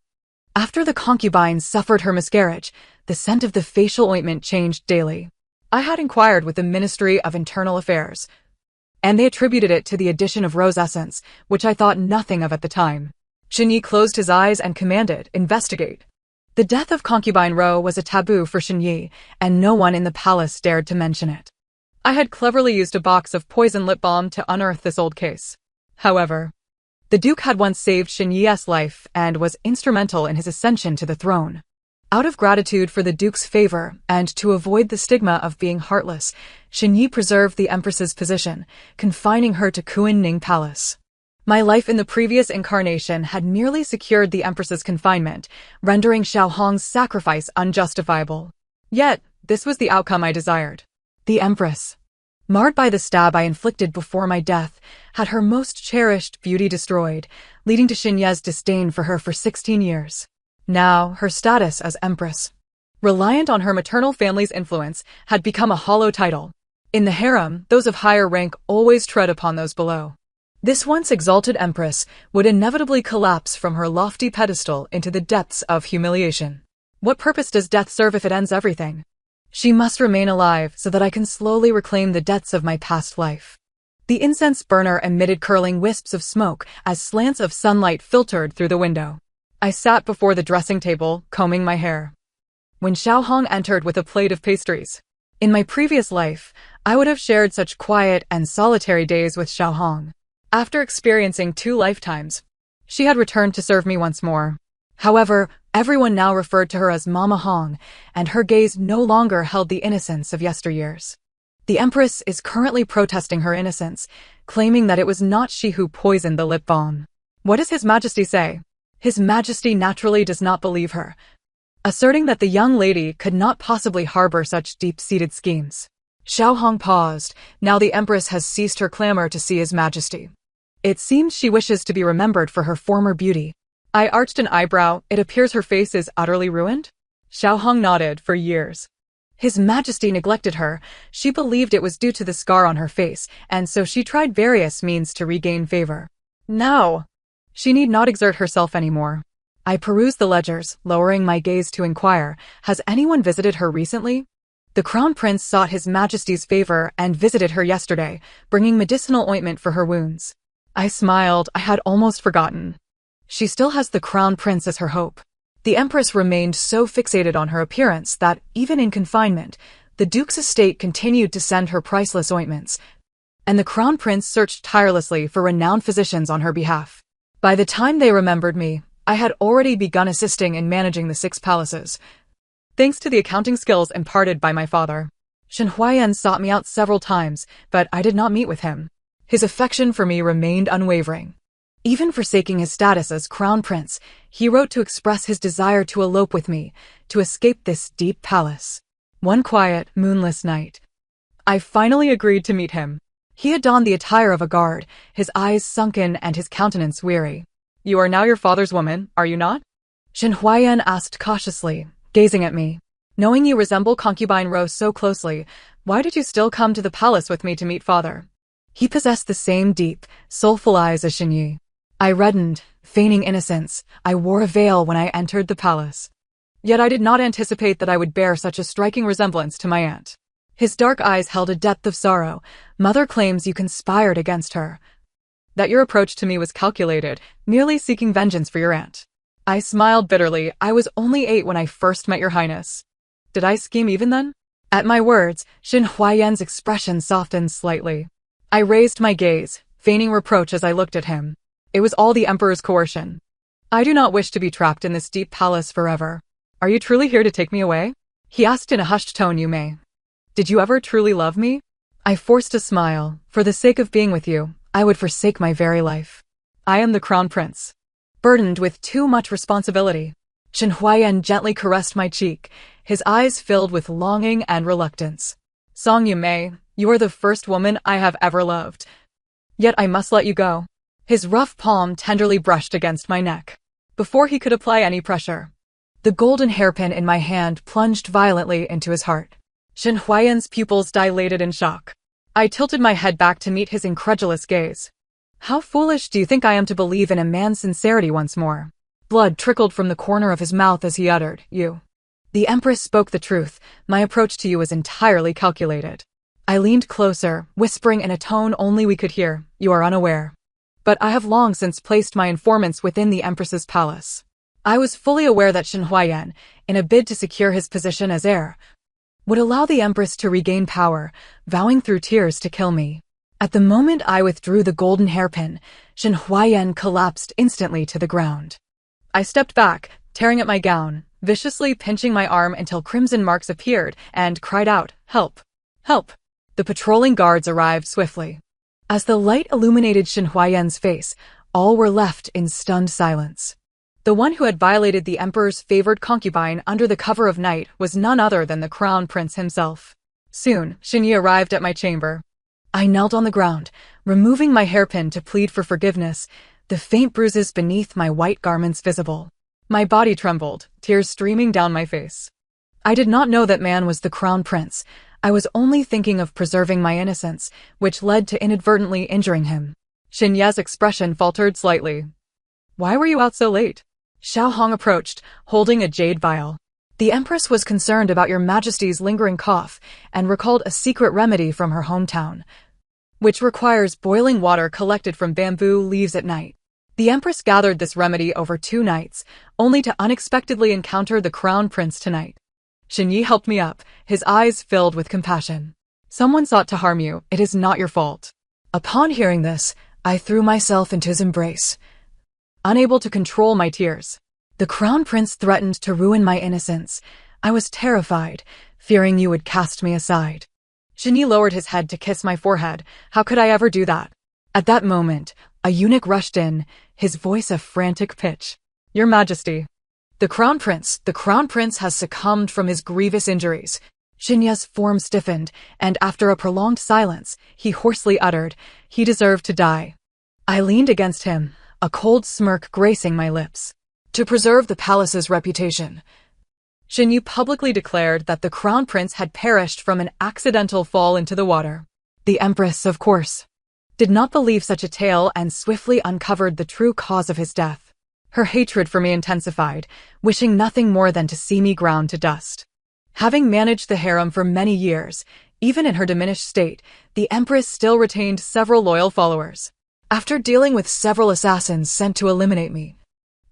After the concubine suffered her miscarriage, the scent of the facial ointment changed daily. I had inquired with the Ministry of Internal Affairs, and they attributed it to the addition of rose essence, which I thought nothing of at the time. Shenyi closed his eyes and commanded, investigate. The death of concubine Ro was a taboo for Shenyi, and no one in the palace dared to mention it. I had cleverly used a box of poison lip balm to unearth this old case. However, the Duke had once saved Shenyi's life and was instrumental in his ascension to the throne. Out of gratitude for the Duke's favor and to avoid the stigma of being heartless, Shenyi preserved the Empress's position, confining her to Kuan-Ning Palace. My life in the previous incarnation had merely secured the Empress's confinement, rendering Xiao Hong's sacrifice unjustifiable. Yet, this was the outcome I desired. The Empress, marred by the stab I inflicted before my death, had her most cherished beauty destroyed, leading to Shenyi's disdain for her for 16 years. Now, her status as Empress, reliant on her maternal family's influence, had become a hollow title. In the harem, those of higher rank always tread upon those below. This once exalted Empress would inevitably collapse from her lofty pedestal into the depths of humiliation. What purpose does death serve if it ends everything? She must remain alive so that I can slowly reclaim the debts of my past life. The incense burner emitted curling wisps of smoke as slants of sunlight filtered through the window. I sat before the dressing table, combing my hair, when Xiao Hong entered with a plate of pastries. In my previous life, I would have shared such quiet and solitary days with Xiao Hong. After experiencing 2 lifetimes, she had returned to serve me once more. However, everyone now referred to her as Mama Hong, and her gaze no longer held the innocence of yesteryears. The Empress is currently protesting her innocence, claiming that it was not she who poisoned the lip balm. What does His Majesty say? His Majesty naturally does not believe her, asserting that the young lady could not possibly harbor such deep-seated schemes. Xiao Hong paused. Now the Empress has ceased her clamor to see His Majesty. It seems she wishes to be remembered for her former beauty. I arched an eyebrow. It appears her face is utterly ruined? Xiao Hong nodded. For years, His Majesty neglected her. She believed it was due to the scar on her face, and so she tried various means to regain favor. Now, she need not exert herself anymore. I perused the ledgers, lowering my gaze to inquire, has anyone visited her recently? The Crown Prince sought His Majesty's favor and visited her yesterday, bringing medicinal ointment for her wounds. I smiled, I had almost forgotten. She still has the Crown Prince as her hope. The Empress remained so fixated on her appearance that, even in confinement, the Duke's estate continued to send her priceless ointments, and the Crown Prince searched tirelessly for renowned physicians on her behalf. By the time they remembered me, I had already begun assisting in managing the 6 palaces, thanks to the accounting skills imparted by my father. Shen Huayan sought me out several times, but I did not meet with him. His affection for me remained unwavering. Even forsaking his status as Crown Prince, he wrote to express his desire to elope with me, to escape this deep palace. One quiet, moonless night, I finally agreed to meet him. He had donned the attire of a guard, his eyes sunken and his countenance weary. "You are now your father's woman, are you not?" Shen Huayan asked cautiously, gazing at me. "Knowing you resemble concubine Rose so closely, why did you still come to the palace with me to meet father?" He possessed the same deep, soulful eyes as Shen Yi. I reddened, feigning innocence. I wore a veil when I entered the palace. Yet I did not anticipate that I would bear such a striking resemblance to my aunt. His dark eyes held a depth of sorrow. "Mother claims you conspired against her. That your approach to me was calculated, merely seeking vengeance for your aunt." I smiled bitterly. "I was only 8 when I first met your highness. Did I scheme even then?" At my words, Shen Huayan's expression softened slightly. I raised my gaze, feigning reproach as I looked at him. It was all the Emperor's coercion. "I do not wish to be trapped in this deep palace forever. Are you truly here to take me away?" He asked in a hushed tone. "You may. Did you ever truly love me?" I forced a smile. "For the sake of being with you, I would forsake my very life. I am the Crown Prince, burdened with too much responsibility." Shen Huayan gently caressed my cheek, his eyes filled with longing and reluctance. "Song Yumei, you are the first woman I have ever loved. Yet I must let you go." His rough palm tenderly brushed against my neck. Before he could apply any pressure, the golden hairpin in my hand plunged violently into his heart. Shen Huayan's pupils dilated in shock. I tilted my head back to meet his incredulous gaze. "How foolish do you think I am to believe in a man's sincerity once more?" Blood trickled from the corner of his mouth as he uttered, "You." The Empress spoke the truth. My approach to you was entirely calculated. I leaned closer, whispering in a tone only we could hear, "You are unaware. But I have long since placed my informants within the Empress's palace." I was fully aware that Shen Huayan, in a bid to secure his position as heir, would allow the Empress to regain power, vowing through tears to kill me. At the moment I withdrew the golden hairpin, Shen Huayan collapsed instantly to the ground. I stepped back, tearing at my gown, viciously pinching my arm until crimson marks appeared, and cried out, "Help! Help!" The patrolling guards arrived swiftly. As the light illuminated Shen Huayan's face, all were left in stunned silence. The one who had violated the Emperor's favored concubine under the cover of night was none other than the Crown Prince himself. Soon, Shen Yi arrived at my chamber. I knelt on the ground, removing my hairpin to plead for forgiveness, the faint bruises beneath my white garments visible. My body trembled, tears streaming down my face. I did not know that man was the Crown Prince. I was only thinking of preserving my innocence, which led to inadvertently injuring him. Shen Ye's expression faltered slightly. "Why were you out so late?" Xiao Hong approached, holding a jade vial. "The Empress was concerned about your Majesty's lingering cough and recalled a secret remedy from her hometown, which requires boiling water collected from bamboo leaves at night. The Empress gathered this remedy over 2 nights, only to unexpectedly encounter the Crown Prince tonight." Shen Yi helped me up, his eyes filled with compassion. "Someone sought to harm you. It is not your fault." Upon hearing this, I threw myself into his embrace, unable to control my tears. The Crown Prince threatened to ruin my innocence. I was terrified, fearing you would cast me aside. Shen Yi lowered his head to kiss my forehead. How could I ever do that? At that moment, a eunuch rushed in, his voice a frantic pitch. "Your Majesty, the Crown Prince has succumbed from his grievous injuries." Shen Yi's form stiffened, and after a prolonged silence, he hoarsely uttered, "He deserved to die." I leaned against him, a cold smirk gracing my lips. To preserve the palace's reputation, Shen Yi publicly declared that the Crown Prince had perished from an accidental fall into the water. The Empress, of course, did not believe such a tale and swiftly uncovered the true cause of his death. Her hatred for me intensified, wishing nothing more than to see me ground to dust. Having managed the harem for many years, even in her diminished state, the Empress still retained several loyal followers. After dealing with several assassins sent to eliminate me,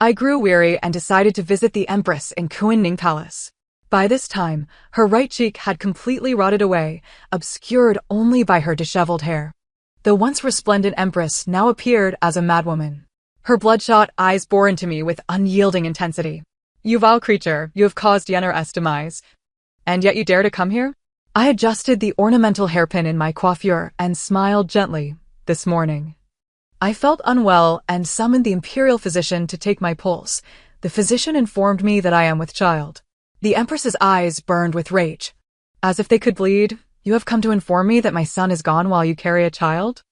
I grew weary and decided to visit the Empress in Kuan Palace. By this time, her right cheek had completely rotted away, obscured only by her disheveled hair. The once resplendent Empress now appeared as a madwoman. Her bloodshot eyes bore into me with unyielding intensity. "You vile creature, you have caused Yenneres' demise. And yet you dare to come here?" I adjusted the ornamental hairpin in my coiffure and smiled gently. "This morning I felt unwell and summoned the imperial physician to take my pulse. The physician informed me that I am with child." The Empress's eyes burned with rage. "As if they could bleed, you have come to inform me that my son is gone while you carry a child?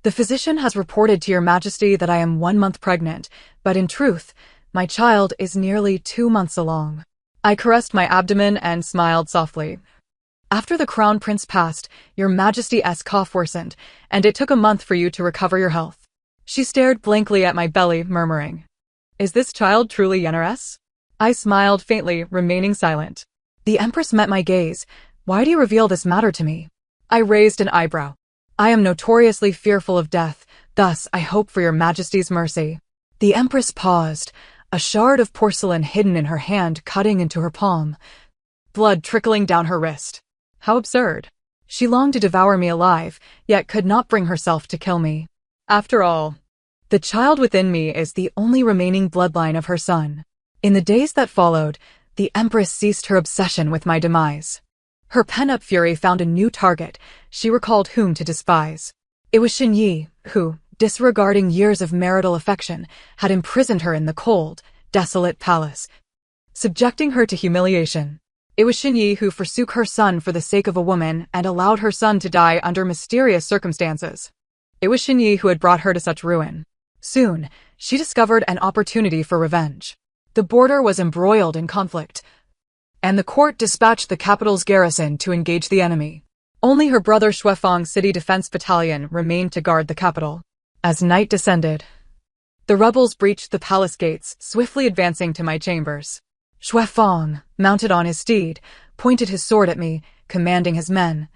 The physician has reported to your majesty that I am 1 month pregnant, but in truth, my child is nearly 2 months along." I caressed my abdomen and smiled softly. "After the crown prince passed, your majesty's cough worsened, and it took a month for you to recover your health." She stared blankly at my belly, murmuring, "Is this child truly Yenneres?" I smiled faintly, remaining silent. The Empress met my gaze. "Why do you reveal this matter to me?" I raised an eyebrow. "I am notoriously fearful of death, thus I hope for your majesty's mercy." The Empress paused, a shard of porcelain hidden in her hand cutting into her palm, blood trickling down her wrist. How absurd. She longed to devour me alive, yet could not bring herself to kill me. After all, the child within me is the only remaining bloodline of her son. In the days that followed, the Empress ceased her obsession with my demise. Her pent-up fury found a new target. She recalled whom to despise. It was Xinyi, who, disregarding years of marital affection, had imprisoned her in the cold, desolate palace, subjecting her to humiliation. It was Xinyi who forsook her son for the sake of a woman and allowed her son to die under mysterious circumstances. It was Xinyi who had brought her to such ruin. Soon, she discovered an opportunity for revenge. The border was embroiled in conflict, and the court dispatched the capital's garrison to engage the enemy. Only her brother Xuefeng's city defense battalion remained to guard the capital. As night descended, the rebels breached the palace gates, swiftly advancing to my chambers. Xuefeng, mounted on his steed, pointed his sword at me, commanding his men,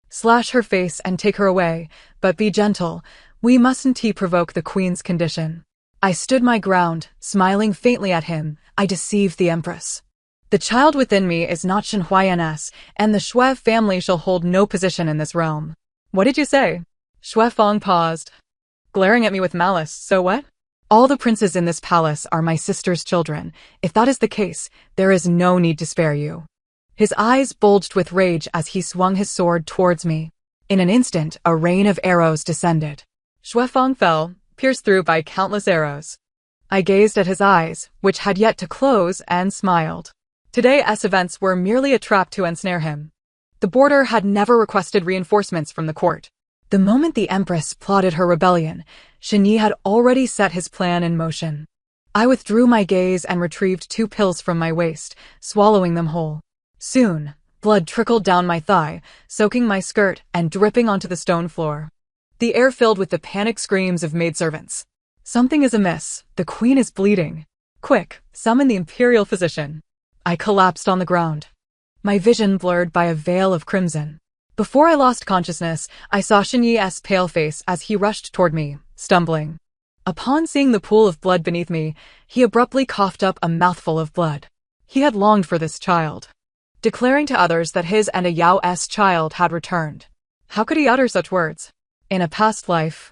"Slash her face and take her away, but be gentle. We mustn't provoke the queen's condition." I stood my ground, smiling faintly at him. I deceived the Empress. The child within me is not Shenhuayan's, and the Xue family shall hold no position in this realm. "What did you say?" Xuefeng paused, glaring at me with malice. "So what?" "All the princes in this palace are my sister's children. If that is the case, there is no need to spare you." His eyes bulged with rage as he swung his sword towards me. In an instant, a rain of arrows descended. Xuefeng fell, pierced through by countless arrows. I gazed at his eyes, which had yet to close, and smiled. Today's events were merely a trap to ensnare him. The border had never requested reinforcements from the court. The moment the Empress plotted her rebellion, Xinyi had already set his plan in motion. I withdrew my gaze and retrieved 2 pills from my waist, swallowing them whole. Soon, blood trickled down my thigh, soaking my skirt and dripping onto the stone floor. The air filled with the panicked screams of maidservants. "Something is amiss. The queen is bleeding. Quick, summon the imperial physician." I collapsed on the ground, my vision blurred by a veil of crimson. Before I lost consciousness, I saw Xinyi's pale face as he rushed toward me, stumbling. Upon seeing the pool of blood beneath me, he abruptly coughed up a mouthful of blood. He had longed for this child, declaring to others that his and a Yao's child had returned. How could he utter such words? In a past life,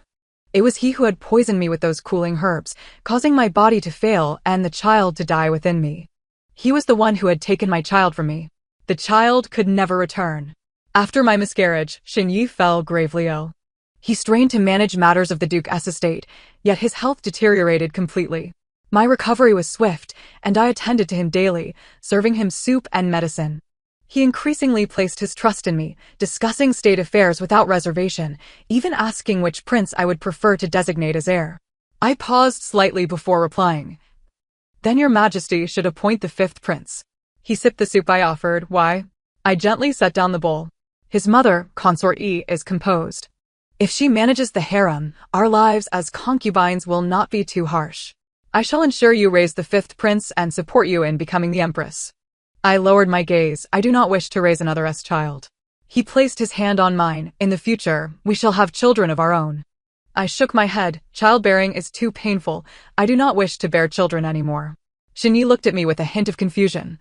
it was he who had poisoned me with those cooling herbs, causing my body to fail and the child to die within me. He was the one who had taken my child from me. The child could never return. After my miscarriage, Xinyi fell gravely ill. He strained to manage matters of the Duke's estate, yet his health deteriorated completely. My recovery was swift, and I attended to him daily, serving him soup and medicine. He increasingly placed his trust in me, discussing state affairs without reservation, even asking which prince I would prefer to designate as heir. I paused slightly before replying. "Then your majesty should appoint the 5th prince." He sipped the soup I offered. "Why?" I gently set down the bowl. "His mother, Consort E, is composed. If she manages the harem, our lives as concubines will not be too harsh." I shall ensure you raise the fifth prince and support you in becoming the empress. I lowered my gaze. I do not wish to raise another child. He placed his hand on mine. In the future, we shall have children of our own. I shook my head. Childbearing is too painful. I do not wish to bear children anymore. Shinyi looked at me with a hint of confusion.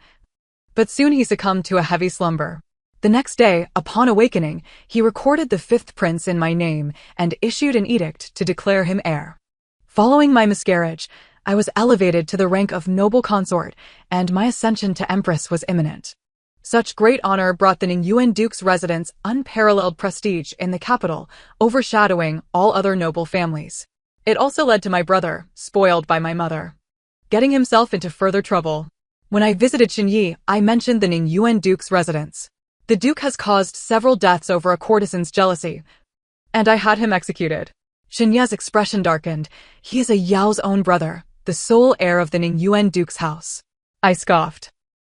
But soon he succumbed to a heavy slumber. The next day, upon awakening, he recorded the fifth prince in my name and issued an edict to declare him heir. Following my miscarriage, I was elevated to the rank of noble consort, and my ascension to empress was imminent. Such great honor brought the Ningyuan Duke's residence unparalleled prestige in the capital, overshadowing all other noble families. It also led to my brother, spoiled by my mother, getting himself into further trouble. When I visited Shinyi, I mentioned the Ningyuan Duke's residence. The Duke has caused several deaths over a courtesan's jealousy, and I had him executed. Shinya's expression darkened. He is a Yao's own brother, the sole heir of the Ningyuan Duke's house. I scoffed.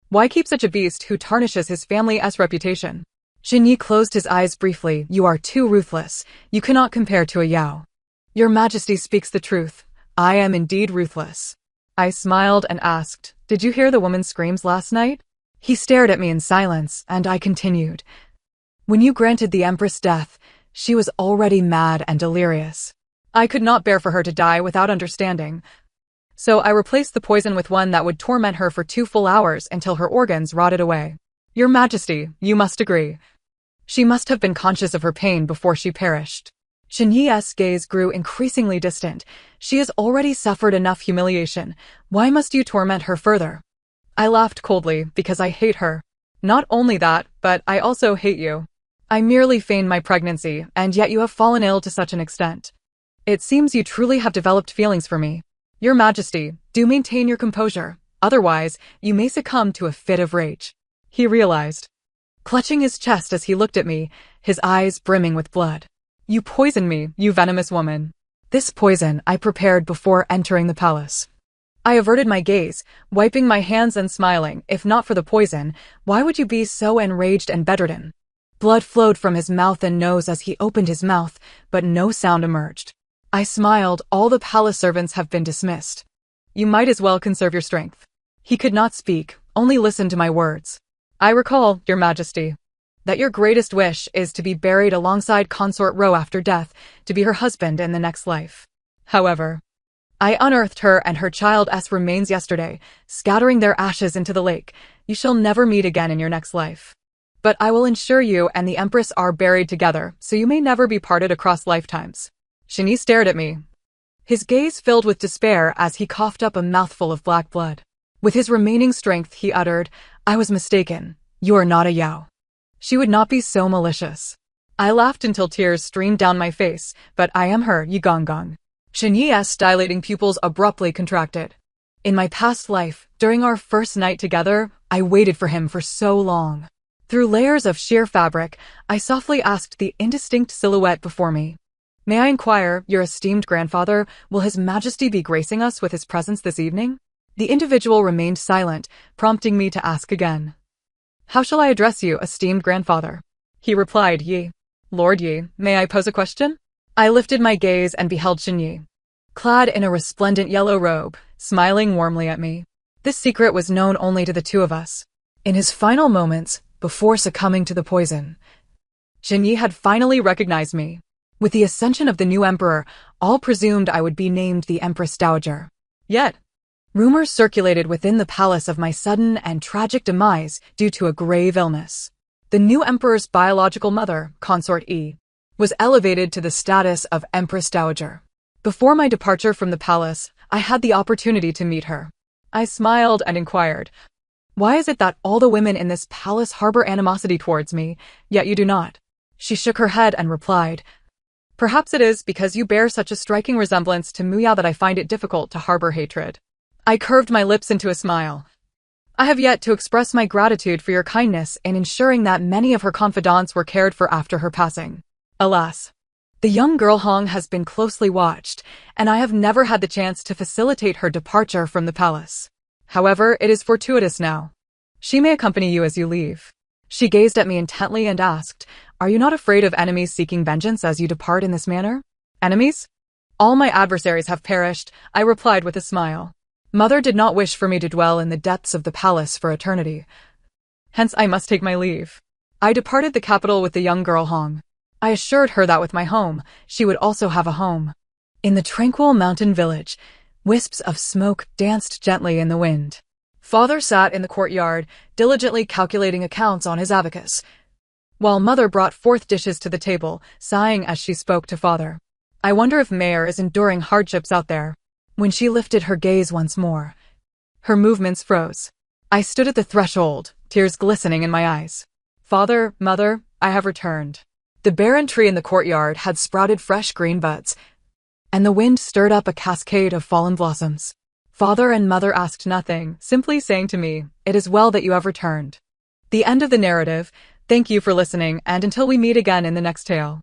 Why keep such a beast who tarnishes his family's reputation? Shinyi closed his eyes briefly. You are too ruthless. You cannot compare to a Yao. Your Majesty speaks the truth. I am indeed ruthless. I smiled and asked, did you hear the woman's screams last night? He stared at me in silence, and I continued. When you granted the Empress death, she was already mad and delirious. I could not bear for her to die without understanding. So I replaced the poison with one that would torment her for 2 full hours until her organs rotted away. Your Majesty, you must agree. She must have been conscious of her pain before she perished. Shinyi's gaze grew increasingly distant. She has already suffered enough humiliation. Why must you torment her further? I laughed coldly because I hate her. Not only that, but I also hate you. I merely feigned my pregnancy, and yet you have fallen ill to such an extent. It seems you truly have developed feelings for me. Your Majesty, do maintain your composure, otherwise you may succumb to a fit of rage. He realized, clutching his chest as he looked at me, his eyes brimming with blood. You poisoned me, you venomous woman. This poison I prepared before entering the palace. I averted my gaze, wiping my hands and smiling. If not for the poison, why would you be so enraged and bedridden? Blood flowed from his mouth and nose as he opened his mouth, but no sound emerged. I smiled. All the palace servants have been dismissed. You might as well conserve your strength. He could not speak, only listen to my words. I recall, Your Majesty, that your greatest wish is to be buried alongside Consort Ro after death, to be her husband in the next life. However, I unearthed her and her child's remains yesterday, scattering their ashes into the lake. You shall never meet again in your next life. But I will ensure you and the Empress are buried together, so you may never be parted across lifetimes. Shinyi stared at me. His gaze filled with despair as he coughed up a mouthful of black blood. With his remaining strength, he uttered, I was mistaken. You are not a Yao. She would not be so malicious. I laughed until tears streamed down my face, but I am her, Yigonggong. Shinyi's dilating pupils abruptly contracted. In my past life, during our first night together, I waited for him for so long. Through layers of sheer fabric, I softly asked the indistinct silhouette before me. May I inquire, your esteemed grandfather, will His Majesty be gracing us with his presence this evening? The individual remained silent, prompting me to ask again. How shall I address you, esteemed grandfather? He replied, Yi. Lord Yi, may I pose a question? I lifted my gaze and beheld Shinyi, clad in a resplendent yellow robe, smiling warmly at me. This secret was known only to the two of us. In his final moments, before succumbing to the poison, Shinyi had finally recognized me. With the ascension of the new emperor, all presumed I would be named the Empress Dowager. Yet, rumors circulated within the palace of my sudden and tragic demise due to a grave illness. The new emperor's biological mother, Consort E, was elevated to the status of Empress Dowager. Before my departure from the palace, I had the opportunity to meet her. I smiled and inquired, why is it that all the women in this palace harbor animosity towards me, yet you do not? She shook her head and replied, perhaps it is because you bear such a striking resemblance to Muyao that I find it difficult to harbor hatred. I curved my lips into a smile. I have yet to express my gratitude for your kindness in ensuring that many of her confidants were cared for after her passing. Alas, the young girl Hong has been closely watched, and I have never had the chance to facilitate her departure from the palace. However, it is fortuitous now. She may accompany you as you leave. She gazed at me intently and asked, are you not afraid of enemies seeking vengeance as you depart in this manner? Enemies? All my adversaries have perished, I replied with a smile. Mother did not wish for me to dwell in the depths of the palace for eternity. Hence I must take my leave. I departed the capital with the young girl Hong. I assured her that with my home, she would also have a home. In the tranquil mountain village, wisps of smoke danced gently in the wind. Father sat in the courtyard, diligently calculating accounts on his abacus, while Mother brought forth dishes to the table, sighing as she spoke to Father. I wonder if Mayor is enduring hardships out there. When she lifted her gaze once more, her movements froze. I stood at the threshold, tears glistening in my eyes. Father, Mother, I have returned. The barren tree in the courtyard had sprouted fresh green buds, and the wind stirred up a cascade of fallen blossoms. Father and Mother asked nothing, simply saying to me, "It is well that you have returned." The end of the narrative. Thank you for listening, and until we meet again in the next tale.